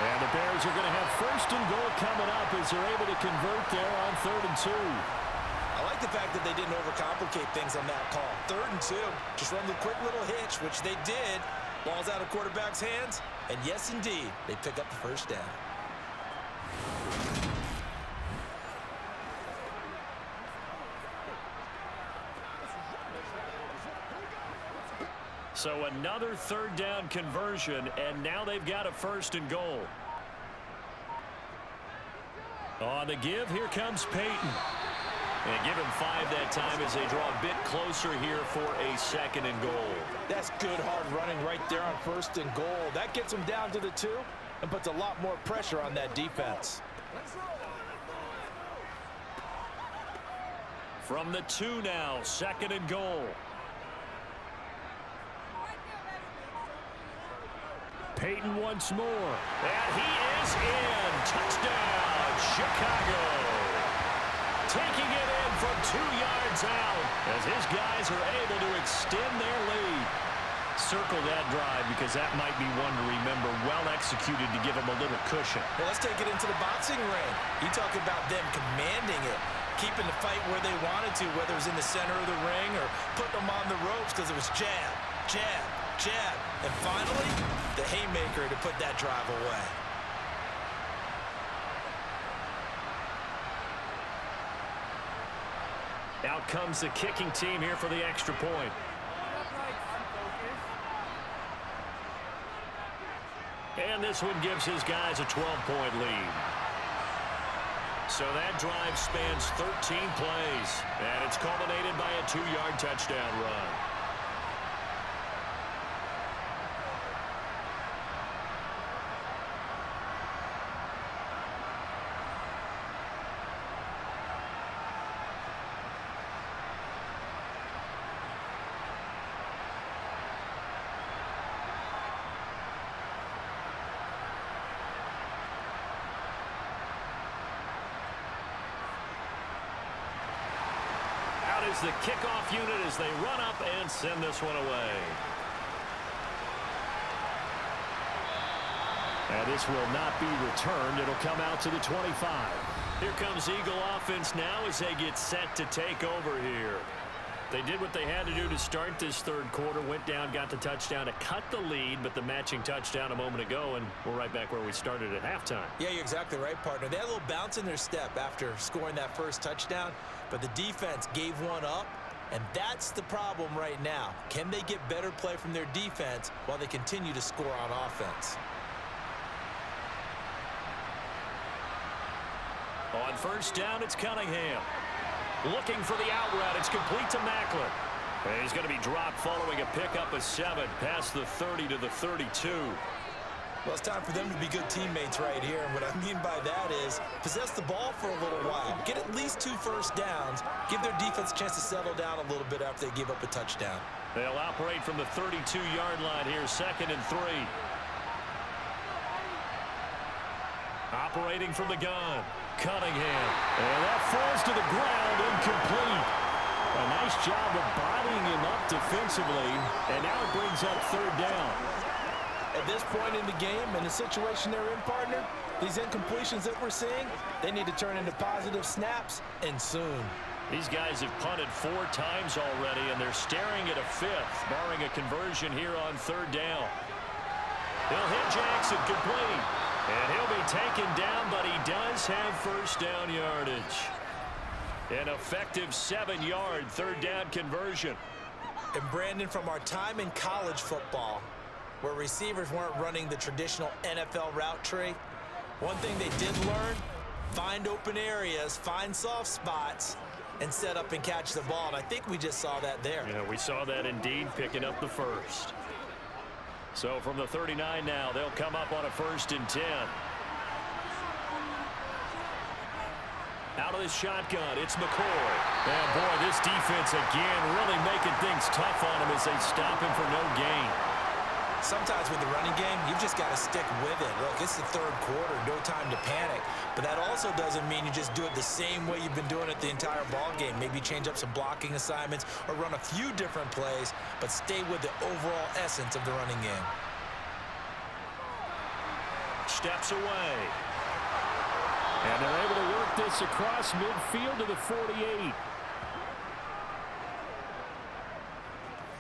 And the Bears are going to have first and goal coming up as they're able to convert there on 3rd and 2. I like the fact that they didn't overcomplicate things on that call. 3rd and 2. Just run the quick little hitch, which they did. Ball's out of quarterback's hands. And yes, indeed, they pick up the first down. So another 3rd down conversion, and now they've got a 1st and goal. On the give, here comes Peyton. And give him 5 that time as they draw a bit closer here for a 2nd and goal. That's good hard running right there on 1st and goal. That gets them down to the 2 and puts a lot more pressure on that defense. From the 2 now, 2nd and goal. Peyton once more. And he is in. Touchdown, Chicago. Taking it in from 2 yards out as his guys are able to extend their lead. Circle that drive because that might be one to remember. Well executed to give them a little cushion. Well, let's take it into the boxing ring. You talk about them commanding it, keeping the fight where they wanted to, whether it was in the center of the ring or putting them on the ropes because it was jab, jab, jab. And finally, the haymaker to put that drive away. Out comes the kicking team here for the extra point. And this one gives his guys a 12-point lead. So that drive spans 13 plays, and it's culminated by a 2-yard touchdown run. Is the kickoff unit as they run up and send this one away. And this will not be returned. It'll come out to the 25. Here comes Eagle offense now as they get set to take over here. They did what they had to do to start this 3rd quarter, went down, got the touchdown to cut the lead, but the matching touchdown a moment ago, and we're right back where we started at halftime. Yeah, you're exactly right, partner. They had a little bounce in their step after scoring that first touchdown, but the defense gave one up, and that's the problem right now. Can they get better play from their defense while they continue to score on offense? On 1st down, it's Cunningham. Looking for the out route. It's complete to Macklin. And he's going to be dropped following a pickup of 7 past the 30 to the 32. Well, it's time for them to be good teammates right here. And what I mean by that is possess the ball for a little while. Get at least 2 first downs. Give their defense a chance to settle down a little bit after they give up a touchdown. They'll operate from the 32-yard line here, 2nd and 3. Operating from the gun. Cunningham. And that falls to the ground, incomplete. A nice job of bodying him up defensively. And now it brings up 3rd down. At this point in the game, in the situation they're in, partner, these incompletions that we're seeing, they need to turn into positive snaps, and soon. These guys have punted 4 times already, and they're staring at a 5th, barring a conversion here on 3rd down. He'll hit Jackson complete. And he'll be taken down, but he does have 1st down yardage. An effective 7-yard 3rd down conversion. And Brandon, from our time in college football, where receivers weren't running the traditional NFL route tree, one thing they did learn, find open areas, find soft spots, and set up and catch the ball. And I think we just saw that there. Yeah, we saw that indeed, picking up the 1st. So from the 39 now, they'll come up on a 1st and 10. Out of the shotgun, it's McCoy. And boy, this defense again really making things tough on him as they stop him for no gain. Sometimes with the running game, you've just got to stick with it. Look, it's the third quarter, no time to panic. But that also doesn't mean you just do it the same way you've been doing it the entire ball game. Maybe change up some blocking assignments or run a few different plays, but stay with the overall essence of the running game. Steps away. And they're able to work this across midfield to the 48.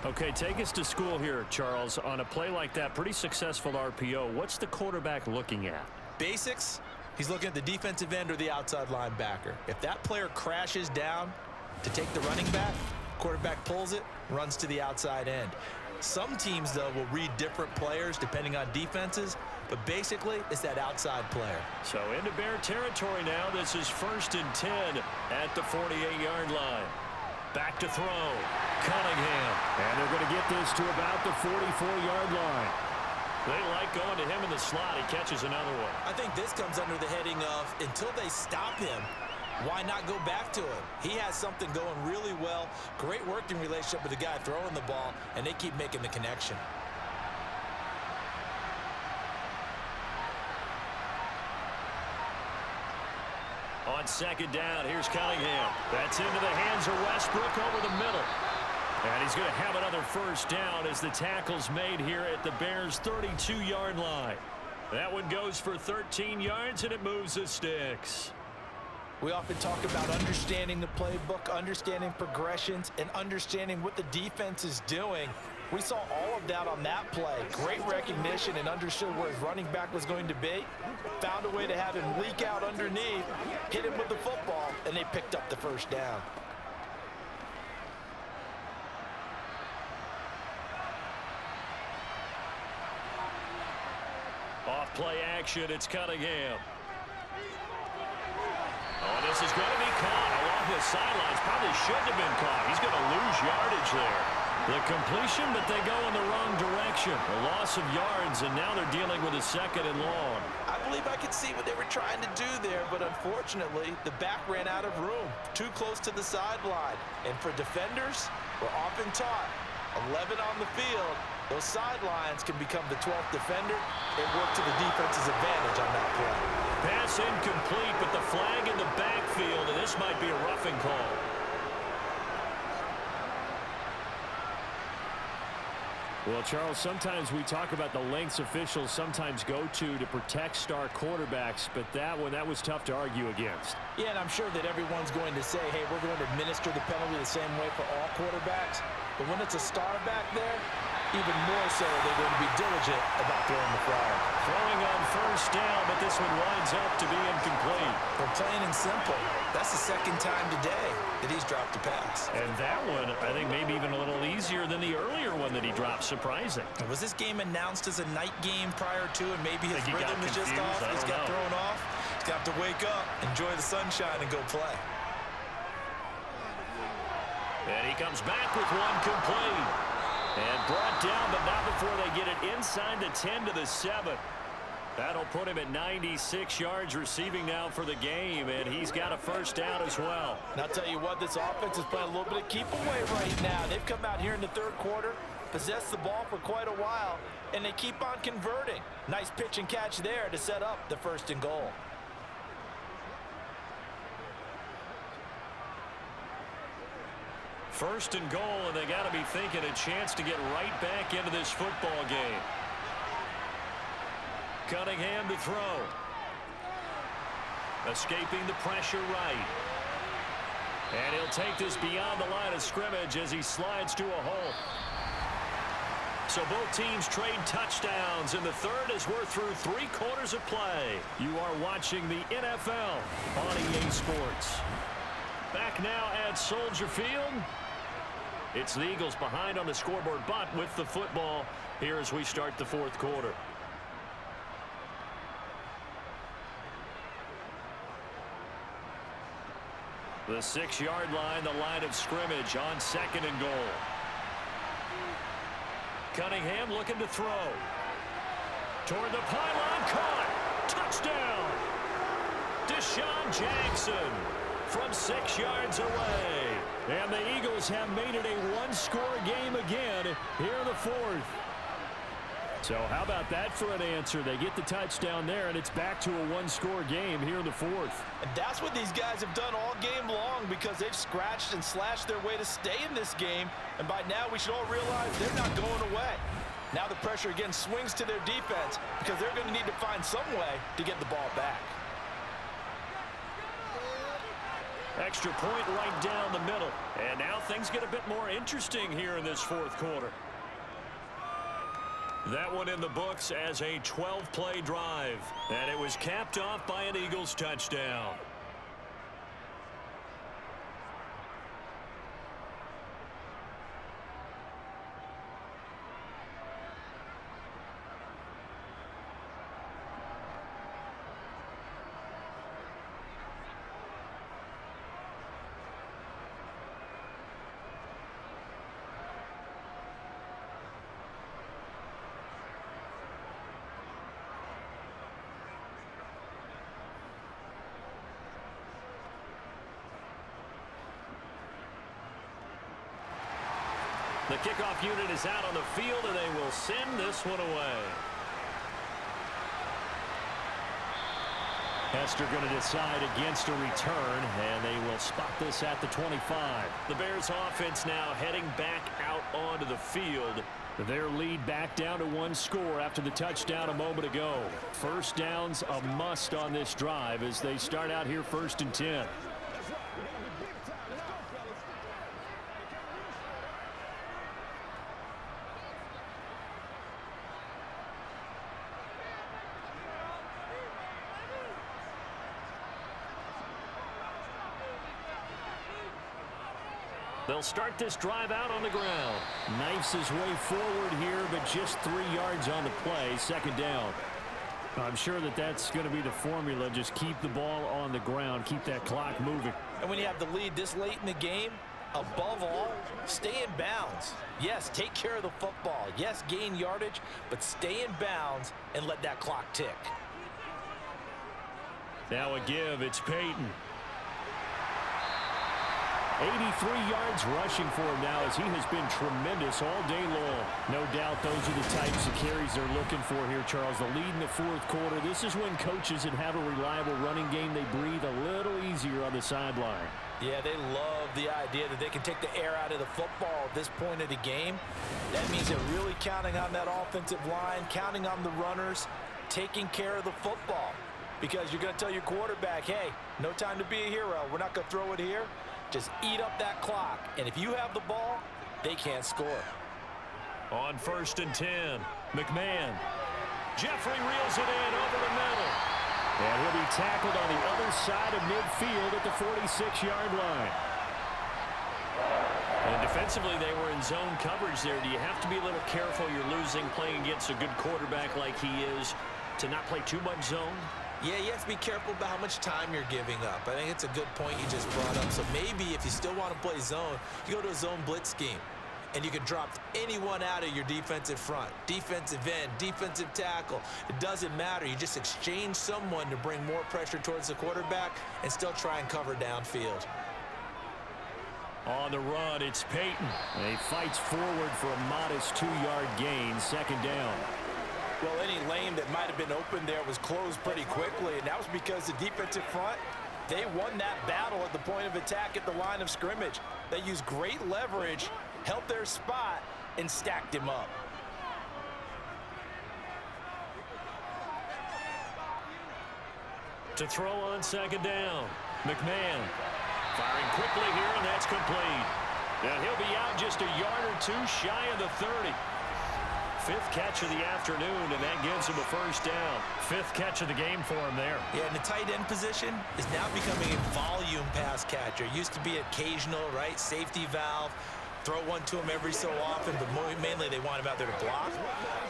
Okay, take us to school here, Charles. On a play like that, pretty successful RPO. What's the quarterback looking at? Basics, he's looking at the defensive end or the outside linebacker. If that player crashes down to take the running back, quarterback pulls it, runs to the outside end. Some teams, though, will read different players depending on defenses, but basically it's that outside player. So into Bear territory now. This is 1st and 10 at the 48-yard line. Back to throw. Cunningham. And they're going to get this to about the 44-yard line. They like going to him in the slot. He catches another one. I think this comes under the heading of until they stop him, why not go back to him? He has something going really well. Great working relationship with the guy throwing the ball, and they keep making the connection. On 2nd down, here's Cunningham. That's into the hands of Westbrook over the middle. And he's going to have another 1st down as the tackle's made here at the Bears' 32-yard line. That one goes for 13 yards, and it moves the sticks. We often talk about understanding the playbook, understanding progressions, and understanding what the defense is doing. We saw all of that on that play. Great recognition and understood where his running back was going to be. Found a way to have him leak out underneath, hit him with the football, and they picked up the 1st down. Off play action, it's Cunningham. Oh, this is going to be caught along the sidelines. Probably shouldn't have been caught. He's going to lose yardage there. The completion, but they go in the wrong direction. A loss of yards, and now they're dealing with a 2nd and long. I believe I could see what they were trying to do there, but unfortunately, the back ran out of room. Too close to the sideline. And for defenders, we're often taught 11 on the field. Those sidelines can become the 12th defender and work to the defense's advantage on that play. Pass incomplete, but the flag in the backfield, and this might be a roughing call. Well, Charles, sometimes we talk about the lengths officials sometimes go to protect star quarterbacks, but that was tough to argue against. Yeah, and I'm sure that everyone's going to say, hey, we're going to administer the penalty the same way for all quarterbacks. But when it's a star back there, even more so, they're going to be diligent about throwing the flag. Throwing on 1st down, but this one winds up to be incomplete. Well, plain and simple, that's the 2nd time today that he's dropped a pass. And that one, I think, maybe even a little easier than the earlier one that he dropped. Surprising. Was this game announced as a night game prior to, and maybe his rhythm is just off? He's got thrown off. He's got to wake up, enjoy the sunshine, and go play. And he comes back with one complete. And brought down, but not before they get it inside the 10 to the 7. That'll put him at 96 yards receiving now for the game, and he's got a 1st down as well. And I'll tell you what, this offense is playing a little bit of keep away right now. They've come out here in the 3rd quarter, possessed the ball for quite a while, and they keep on converting. Nice pitch and catch there to set up the 1st and goal. First and goal, and they got to be thinking a chance to get right back into this football game. Cunningham to throw. Escaping the pressure right. And he'll take this beyond the line of scrimmage as he slides to a hole. So both teams trade touchdowns, and the 3rd as we're through 3 quarters of play. You are watching the NFL on EA Sports. Back now at Soldier Field. It's the Eagles behind on the scoreboard, but with the football here as we start the 4th quarter. The 6-yard line, the line of scrimmage on 2nd and goal. Cunningham looking to throw. Toward the pylon, caught. Touchdown. Deshaun Jackson from 6 yards away. And the Eagles have made it a one-score game again here in the 4th. So how about that for an answer? They get the touchdown there, and it's back to a one-score game here in the fourth. And that's what these guys have done all game long because they've scratched and slashed their way to stay in this game. And by now, we should all realize they're not going away. Now the pressure again swings to their defense because they're going to need to find some way to get the ball back. Extra point right down the middle. And now things get a bit more interesting here in this fourth quarter. That one in the books as a 12-play drive. And it was capped off by an Eagles touchdown. The kickoff unit is out on the field, and they will send this one away. Hester going to decide against a return, and they will spot this at the 25. The Bears offense now heading back out onto the field. Their lead back down to one score after the touchdown a moment ago. First down's a must on this drive as they start out here 1st and 10. They'll start this drive out on the ground. Knifes his way forward here, but just 3 yards on the play. 2nd down. I'm sure that that's going to be the formula. Just keep the ball on the ground. Keep that clock moving. And when you have the lead this late in the game, above all, stay in bounds. Yes, take care of the football. Yes, gain yardage, but stay in bounds and let that clock tick. Now a give. It's Peyton. 83 yards rushing for him now as he has been tremendous all day long. No doubt those are the types of carries they're looking for here, Charles. The lead in the fourth quarter. This is when coaches that have a reliable running game, they breathe a little easier on the sideline. Yeah, they love the idea that they can take the air out of the football at this point of the game. That means they're really counting on that offensive line, counting on the runners, taking care of the football. Because you're going to tell your quarterback, hey, no time to be a hero. We're not going to throw it here. Just eat up that clock. And if you have the ball, they can't score. On 1st and 10, McMahon. Jeffrey reels it in over the middle. And he'll be tackled on the other side of midfield at the 46-yard line. And defensively, they were in zone coverage there. Do you have to be a little careful? You're losing, playing against a good quarterback like he is, to not play too much zone? Yeah, you have to be careful about how much time you're giving up. I think it's a good point you just brought up. So maybe if you still want to play zone, you go to a zone blitz scheme. And you can drop anyone out of your defensive front. Defensive end, defensive tackle. It doesn't matter. You just exchange someone to bring more pressure towards the quarterback and still try and cover downfield. On the run, it's Peyton. And he fights forward for a modest 2-yard gain. 2nd down. Well, any lane that might have been open there was closed pretty quickly, and that was because the defensive front, they won that battle at the point of attack at the line of scrimmage. They used great leverage, held their spot, and stacked him up. To throw on 2nd down, McMahon firing quickly here, and that's complete. And he'll be out just a yard or two shy of the 30. 5th catch of the afternoon, and that gives him a 1st down. 5th catch of the game for him there. Yeah, and the tight end position is now becoming a volume pass catcher. Used to be occasional, right? Safety valve. Throw one to him every so often, but mainly they want him out there to block.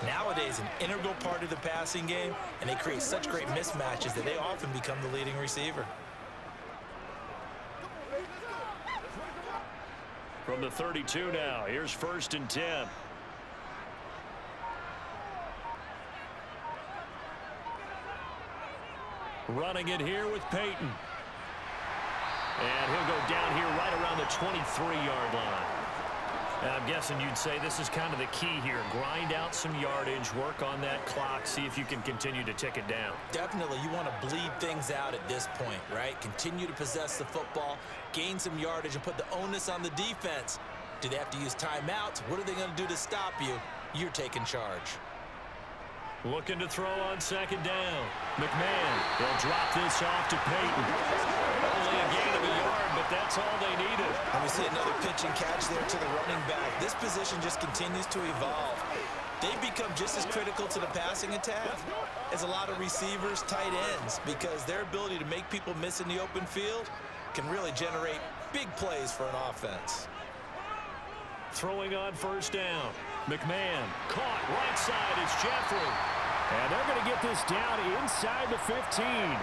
Nowadays, an integral part of the passing game, and they create such great mismatches that they often become the leading receiver. From the 32 now, here's 1st and 10. Running it here with Peyton. And he'll go down here right around the 23-yard line. And I'm guessing you'd say this is kind of the key here. Grind out some yardage, work on that clock, see if you can continue to tick it down. Definitely, you want to bleed things out at this point, right? Continue to possess the football, gain some yardage, and put the onus on the defense. Do they have to use timeouts? What are they going to do to stop you? You're taking charge. Looking to throw on second down. McMahon, they'll drop this off to Peyton. Only a gain of a yard, but that's all they needed. And we see another pitch and catch there to the running back. This position just continues to evolve. They become just as critical to the passing attack as a lot of receivers, tight ends, because their ability to make people miss in the open field can really generate big plays for an offense. Throwing on first down. McMahon caught right side. It's Jeffrey. And they're going to get this down inside the 15.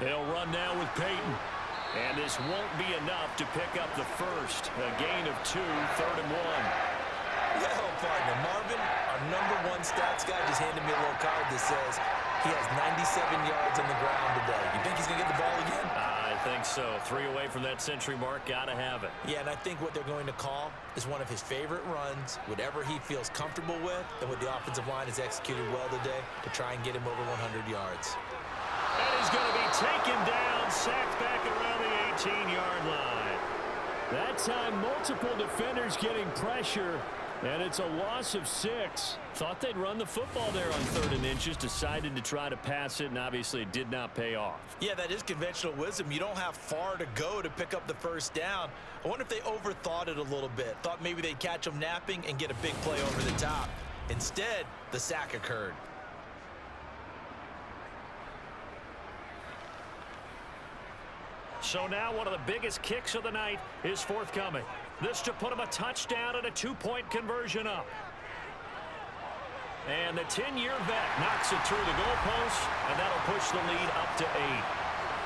They'll run now with Peyton. And this won't be enough to pick up the first. A gain of 2, 3rd and 1. Well, partner, Marvin, our #1 stats guy just handed me a little card that says he has 97 yards on the ground today. You think he's going to get the ball again? I think so. 3 away from that century mark. Got to have it. Yeah, and I think what they're going to call is one of his favorite runs, whatever he feels comfortable with, and what the offensive line has executed well today to try and get him over 100 yards. And he's going to be taken down, sacked back around the 18-yard line. That time, multiple defenders getting pressure, and it's a loss of 6. Thought they'd run the football there on 3rd and inches, decided to try to pass it, and obviously it did not pay off. Yeah, that is conventional wisdom. You don't have far to go to pick up the first down. I wonder if they overthought it a little bit. Thought maybe they'd catch them napping and get a big play over the top. Instead, the sack occurred. So now one of the biggest kicks of the night is forthcoming. This to put him a touchdown and a 2-point conversion up. And the 10-year vet knocks it through the goalpost, and that'll push the lead up to 8.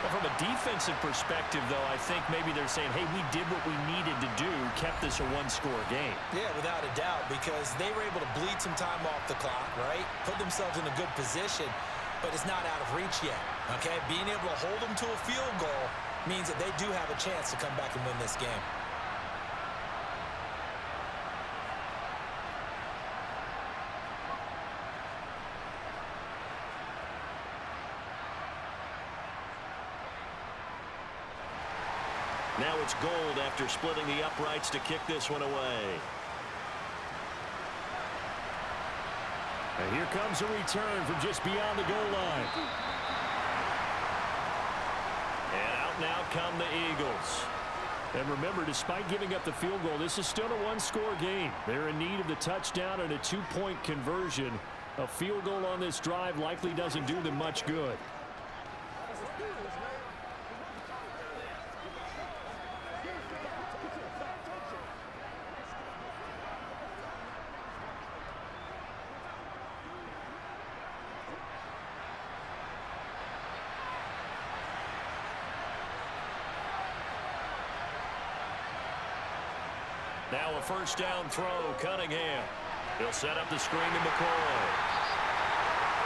Well, from a defensive perspective, though, I think maybe they're saying, hey, we did what we needed to do, kept this a 1-score game. Yeah, without a doubt, because they were able to bleed some time off the clock, right? Put themselves in a good position, but it's not out of reach yet, okay? Being able to hold them to a field goal means that they do have a chance to come back and win this game. Now it's Gold after splitting the uprights to kick this one away. And here comes a return from just beyond the goal line. And out now come the Eagles. And remember, despite giving up the field goal, this is still a 1-score game. They're in need of the touchdown and a 2-point conversion. A field goal on this drive likely doesn't do them much good. Now a first down throw, Cunningham. He'll set up the screen to McCoy.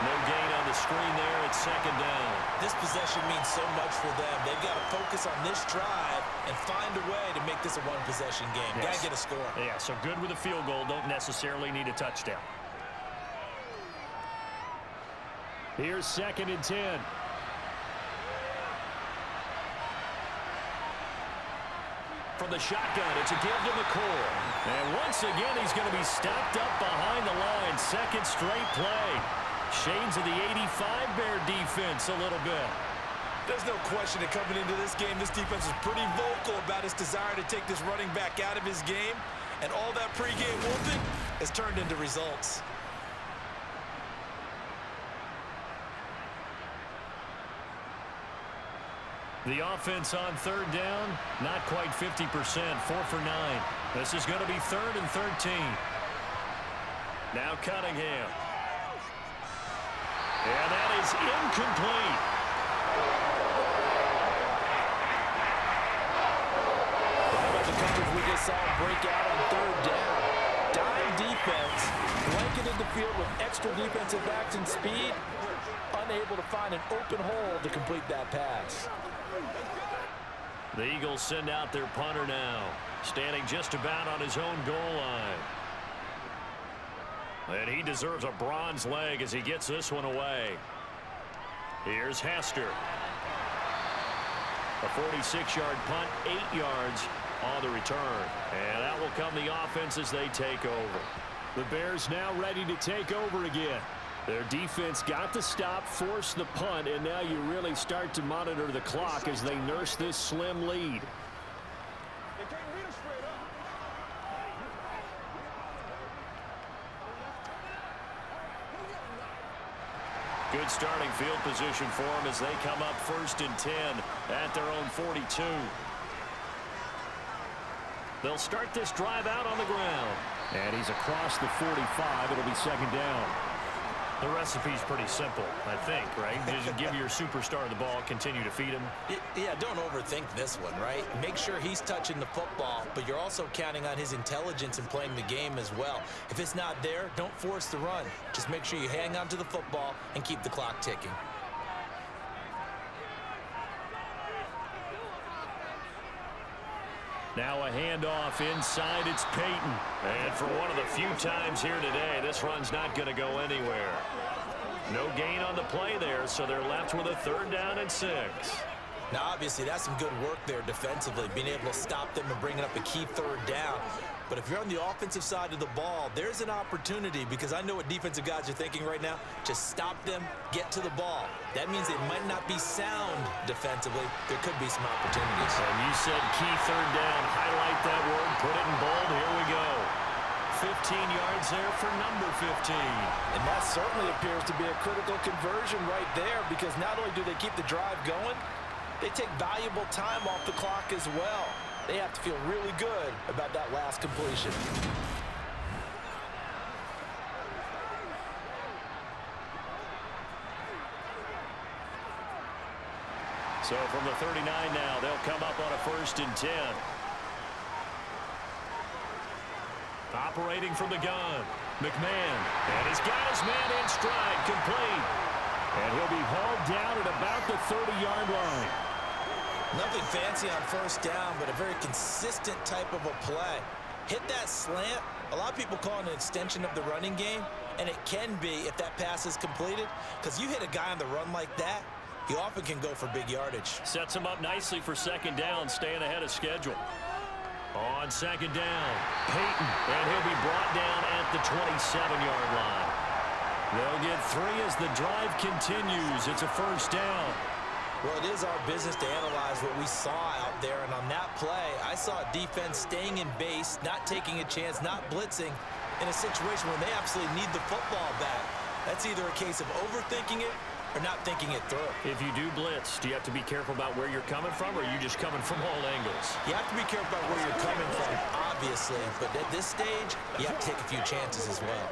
No gain on the screen there. It's 2nd down. This possession means so much for them. They've got to focus on this drive and find a way to make this a 1-possession game. Yes. Got to get a score. Yeah, so good with a field goal. Don't necessarily need a touchdown. Here's 2nd and 10. From the shotgun, it's a give to McCoy. And once again, he's going to be stopped up behind the line. 2nd straight play. Shades of the 85 Bear defense a little bit. There's no question that coming into this game, this defense is pretty vocal about its desire to take this running back out of his game. And all that pregame whooping has turned into results. The offense on 3rd down, not quite 50%, 4 for 9. This is going to be 3rd and 13. Now Cunningham. And that is incomplete. extra defensive backs and speed, unable to find an open hole to complete that pass. The Eagles send out their punter now, standing just about on his own goal line. And he deserves a bronze leg as he gets this one away. Here's Hester. A 46-yard punt, 8 yards on the return. And out will come the offense as they take over. The Bears now ready to take over again. Their defense got the stop, forced the punt, and now you really start to monitor the clock as they nurse this slim lead. They can't beat us straight up. Good starting field position for them as they come up 1st and 10 at their own 42. They'll start this drive out on the ground. And he's across the 45. It'll be 2nd down. The recipe's pretty simple, I think, right? Just give your superstar the ball, continue to feed him. Yeah, don't overthink this one, right? Make sure he's touching the football, but you're also counting on his intelligence in playing the game as well. If it's not there, don't force the run. Just make sure you hang on to the football and keep the clock ticking. Now a handoff inside. It's Peyton. And for one of the few times here today, this run's not going to go anywhere. No gain on the play there, so they're left with a 3rd down and 6. Now, obviously, that's some good work there defensively, being able to stop them and bringing up a key 3rd down. But if you're on the offensive side of the ball, there's an opportunity, because I know what defensive guys are thinking right now. Just stop them, get to the ball. That means they might not be sound defensively. There could be some opportunities. And you said key 3rd down. Highlight that word. Put it in bold. Here we go. 15 yards there for number 15. And that certainly appears to be a critical conversion right there, because not only do they keep the drive going, they take valuable time off the clock as well. They have to feel really good about that last completion. So from the 39 now, they'll come up on a 1st and 10. Operating from the gun, McMahon. And he's got his man in stride, complete. And he'll be hauled down at about the 30-yard line. Nothing fancy on 1st down, but a very consistent type of a play. Hit that slant. A lot of people call it an extension of the running game, and it can be if that pass is completed, because you hit a guy on the run like that, he often can go for big yardage. Sets him up nicely for 2nd down, staying ahead of schedule. On 2nd down, Peyton, and he'll be brought down at the 27-yard line. They'll get 3 as the drive continues. It's a 1st down. Well, it is our business to analyze what we saw out there, and on that play, I saw a defense staying in base, not taking a chance, not blitzing, in a situation where they absolutely need the football back. That's either a case of overthinking it or not thinking it through. If you do blitz, do you have to be careful about where you're coming from, or are you just coming from all angles? You have to be careful about where you're coming from, obviously, but at this stage, you have to take a few chances as well.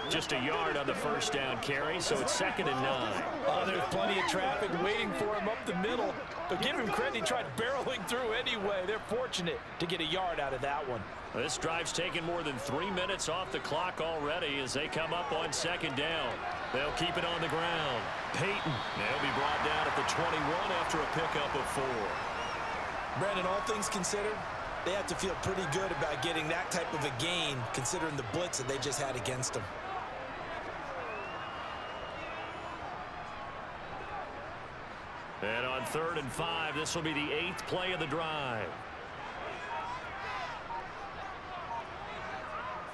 Just a yard on the 1st down carry, so it's 2nd and 9. Oh, there's plenty of traffic waiting for him up the middle, but give him credit, he tried barreling through anyway. They're fortunate to get a yard out of that one. This drive's taken more than 3 minutes off the clock already as they come up on 2nd down. They'll keep it on the ground. Peyton, they'll be brought down at the 21 after a pickup of 4. Brandon, all things considered, they have to feel pretty good about getting that type of a gain, considering the blitz that they just had against them. And on 3rd and 5, this will be the 8th play of the drive.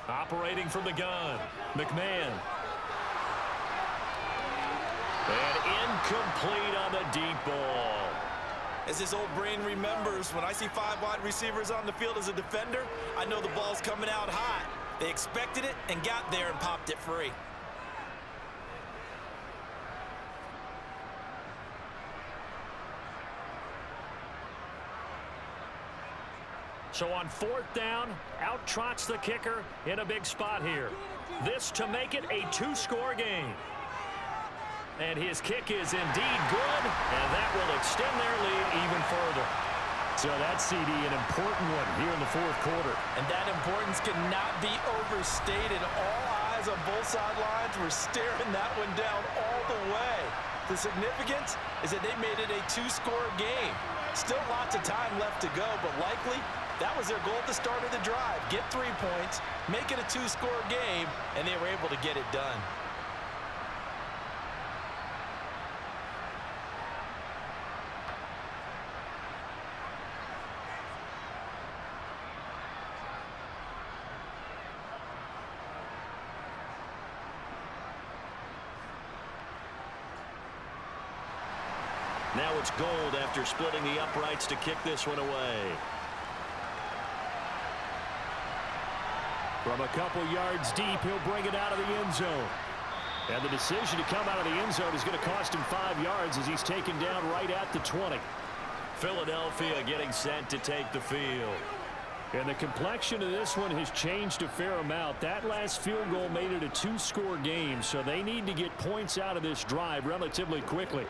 Operating from the gun, McMahon. And incomplete on the deep ball. As this old brain remembers, when I see 5 wide receivers on the field as a defender, I know the ball's coming out hot. They expected it and got there and popped it free. So on 4th down, out trots the kicker in a big spot here. This to make it a 2-score game. And his kick is indeed good, and that will extend their lead even further. So that CD, an important one here in the 4th quarter. And that importance cannot be overstated. All eyes guys on both sidelines were staring that one down all the way. The significance is that they made it a 2-score game. Still lots of time left to go, but likely that was their goal at the start of the drive. Get 3 points, make it a 2-score game, and they were able to get it done. Now it's Gold after splitting the uprights to kick this one away. From a couple yards deep, he'll bring it out of the end zone. And the decision to come out of the end zone is going to cost him 5 yards as he's taken down right at the 20. Philadelphia getting set to take the field. And the complexion of this one has changed a fair amount. That last field goal made it a 2-score game, so they need to get points out of this drive relatively quickly.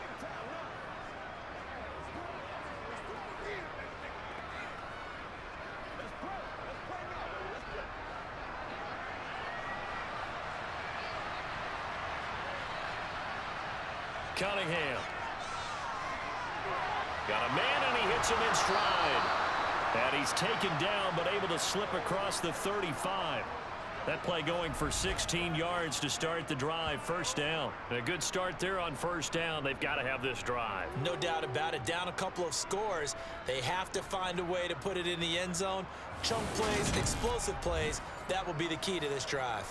Cunningham. Got a man, and he hits him in stride. And he's taken down, but able to slip across the 35. That play going for 16 yards to start the drive. First down. A good start there on first down. They've got to have this drive. No doubt about it. Down a couple of scores. They have to find a way to put it in the end zone. Chunk plays, explosive plays. That will be the key to this drive.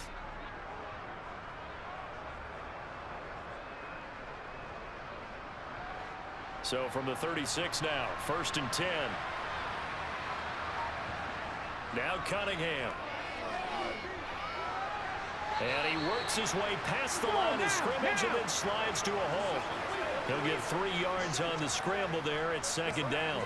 So from the 36 now, 1st and 10. Now Cunningham. And he works his way past the line of scrimmage and then slides to a hole. He'll get 3 yards on the scramble there at 2nd down.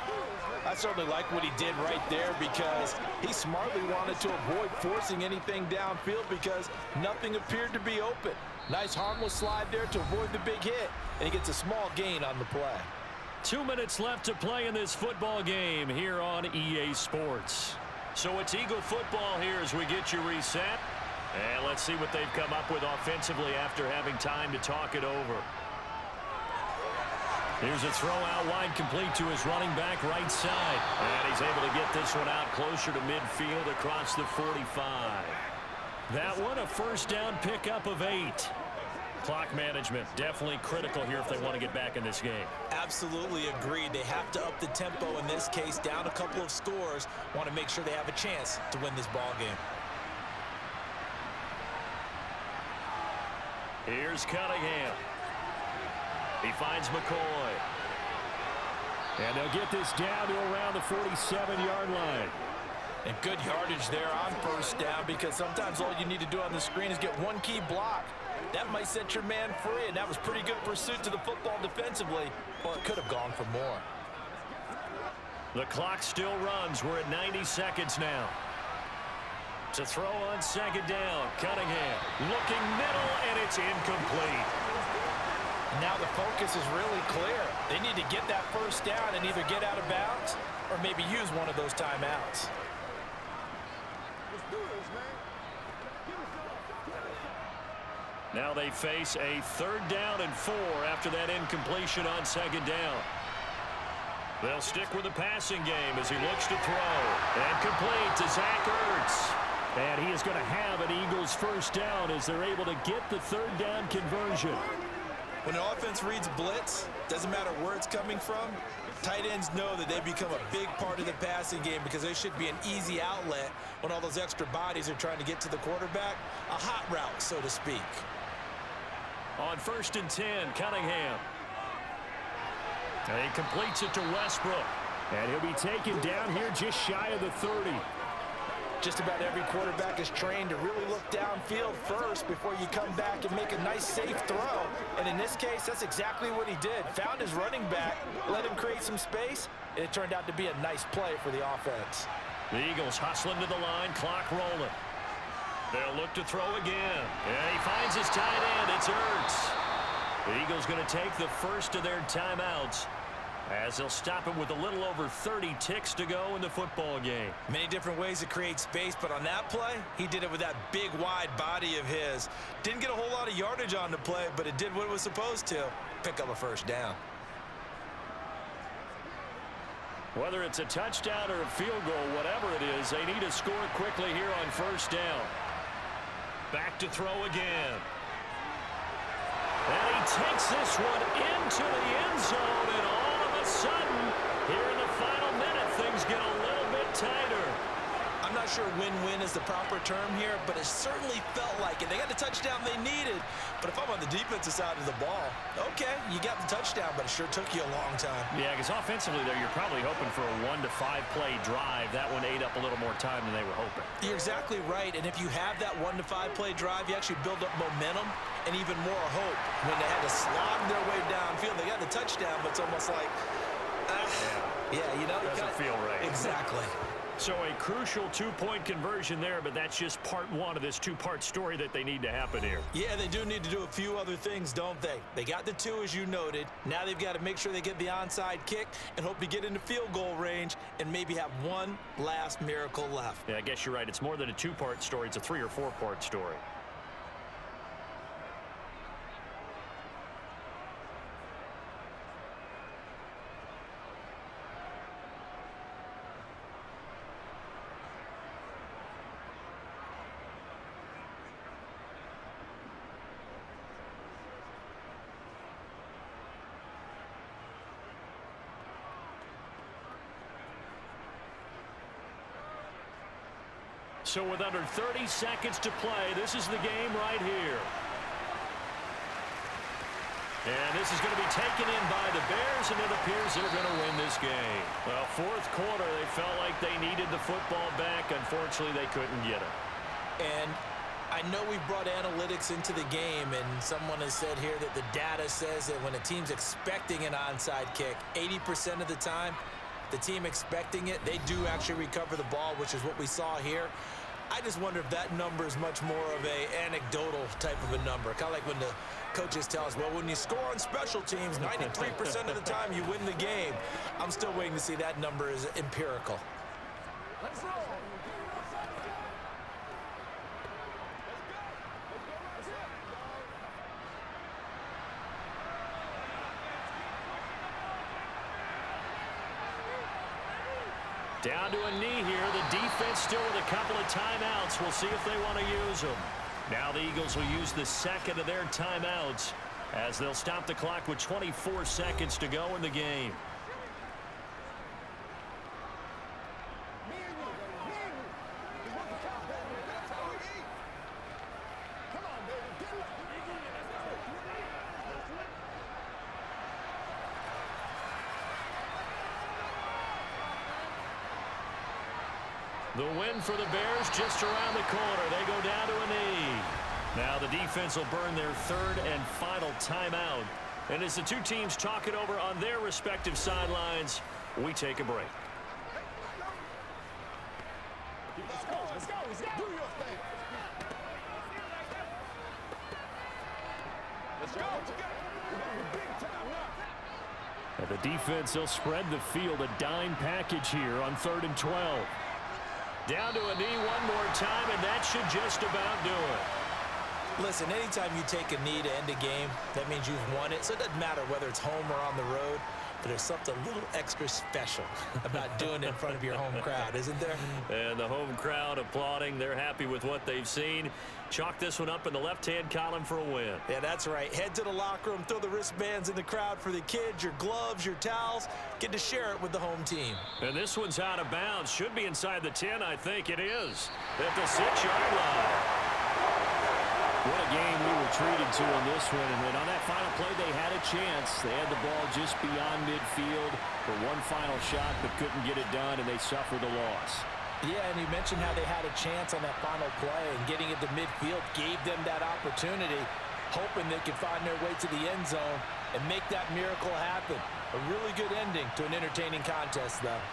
I certainly like what he did right there because he smartly wanted to avoid forcing anything downfield because nothing appeared to be open. Nice harmless slide there to avoid the big hit, and he gets a small gain on the play. 2 minutes left to play in this football game here on EA Sports. So it's Eagle football here as we get you reset. And let's see what they've come up with offensively after having time to talk it over. Here's a throw out wide, complete to his running back right side. And he's able to get this one out closer to midfield across the 45. That one, a first down pickup of 8. Clock management definitely critical here if they want to get back in this game. Absolutely agreed. They have to up the tempo in this case, down a couple of scores. Want to make sure they have a chance to win this ball game. Here's Cunningham. He finds McCoy. And they'll get this down to around the 47-yard line. And good yardage there on first down because sometimes all you need to do on the screen is get one key block. That might set your man free, and that was pretty good pursuit to the football defensively. Well, it could have gone for more. The clock still runs. We're at 90 seconds now. To throw on 2nd down. Cunningham looking middle, and it's incomplete. Now the focus is really clear. They need to get that first down and either get out of bounds or maybe use one of those timeouts. Now they face a 3rd down and 4 after that incompletion on 2nd down. They'll stick with the passing game as he looks to throw. And complete to Zach Ertz. And he is going to have an Eagles first down as they're able to get the 3rd down conversion. When an offense reads blitz, doesn't matter where it's coming from, tight ends know that they become a big part of the passing game because they should be an easy outlet when all those extra bodies are trying to get to the quarterback. A hot route, so to speak. On 1st and 10, Cunningham. And he completes it to Westbrook. And he'll be taken down here just shy of the 30. Just about every quarterback is trained to really look downfield first before you come back and make a nice, safe throw. And in this case, that's exactly what he did. Found his running back, let him create some space, and it turned out to be a nice play for the offense. The Eagles hustling to the line, clock rolling. They'll look to throw again. And he finds his tight end. It's Ertz. The Eagles going to take the first of their timeouts. As they'll stop it with a little over 30 ticks to go in the football game. Many different ways to create space, but on that play, he did it with that big, wide body of his. Didn't get a whole lot of yardage on the play, but it did what it was supposed to. Pick up a first down. Whether it's a touchdown or a field goal, whatever it is, they need to score quickly here on first down. Back to throw again. And he takes this one into the end zone, and all of a sudden, here in the final minute, things get a little bit tighter. I'm not sure win-win is the proper term here, but it certainly felt like it. They got the touchdown they needed, but if I'm on the defensive side of the ball, okay, you got the touchdown, but it sure took you a long time. Yeah, because offensively there, you're probably hoping for a 1 to 5 play drive. That one ate up a little more time than they were hoping. You're exactly right, and if you have that 1 to 5 play drive, you actually build up momentum and even more hope. When they had to slog their way downfield, they got the touchdown, but it's almost like, yeah, you know. Doesn't feel right. Exactly. So a crucial 2-point conversion there, but that's just part one of this 2-part story that they need to happen here. Yeah, they do need to do a few other things, don't they? They got the 2, as you noted. Now they've got to make sure they get the onside kick and hope to get into field goal range and maybe have one last miracle left. Yeah, I guess you're right. It's more than a 2-part story. It's a 3- or 4-part story. So with under 30 seconds to play, this is the game right here. And this is going to be taken in by the Bears, and it appears they're going to win this game. Well, fourth quarter, they felt like they needed the football back. Unfortunately, they couldn't get it. And I know we've brought analytics into the game, and someone has said here that the data says that when a team's expecting an onside kick, 80% of the time, the team expecting it, they do actually recover the ball, which is what we saw here. I just wonder if that number is much more of a anecdotal type of a number. Kind of like when the coaches tell us, well, when you score on special teams, 93% of the time you win the game. I'm still waiting to see that number is empirical. Let's roll. Down to a knee here. The defense still with a couple of timeouts. We'll see if they want to use them. Now the Eagles will use the second of their timeouts as they'll stop the clock with 24 seconds to go in the game. The win for the Bears just around the corner. They go down to a knee. Now the defense will burn their third and final timeout. And as the two teams talk it over on their respective sidelines, we take a break. Let's go. Let's go. Do your thing. Let's go. We're going to be big time now. And the defense, they'll spread the field, a dime package here on 3rd and 12. Down to a knee one more time, and that should just about do it. Listen, anytime you take a knee to end a game, that means you've won it. So it doesn't matter whether it's home or on the road, but there's something a little extra special about doing it in front of your home crowd, isn't there? And the home crowd applauding. They're happy with what they've seen. Chalk this one up in the left-hand column for a win. Yeah, that's right. Head to the locker room, throw the wristbands in the crowd for the kids, your gloves, your towels. Get to share it with the home team. And this one's out of bounds. Should be inside the 10, I think it is. At the 6-yard line. What a game we were treated to in this one. And on that final play, they had a chance. They had the ball just beyond midfield for one final shot, but couldn't get it done, and they suffered the loss. Yeah, and you mentioned how they had a chance on that final play, and getting it to midfield gave them that opportunity, hoping they could find their way to the end zone and make that miracle happen. A really good ending to an entertaining contest, though.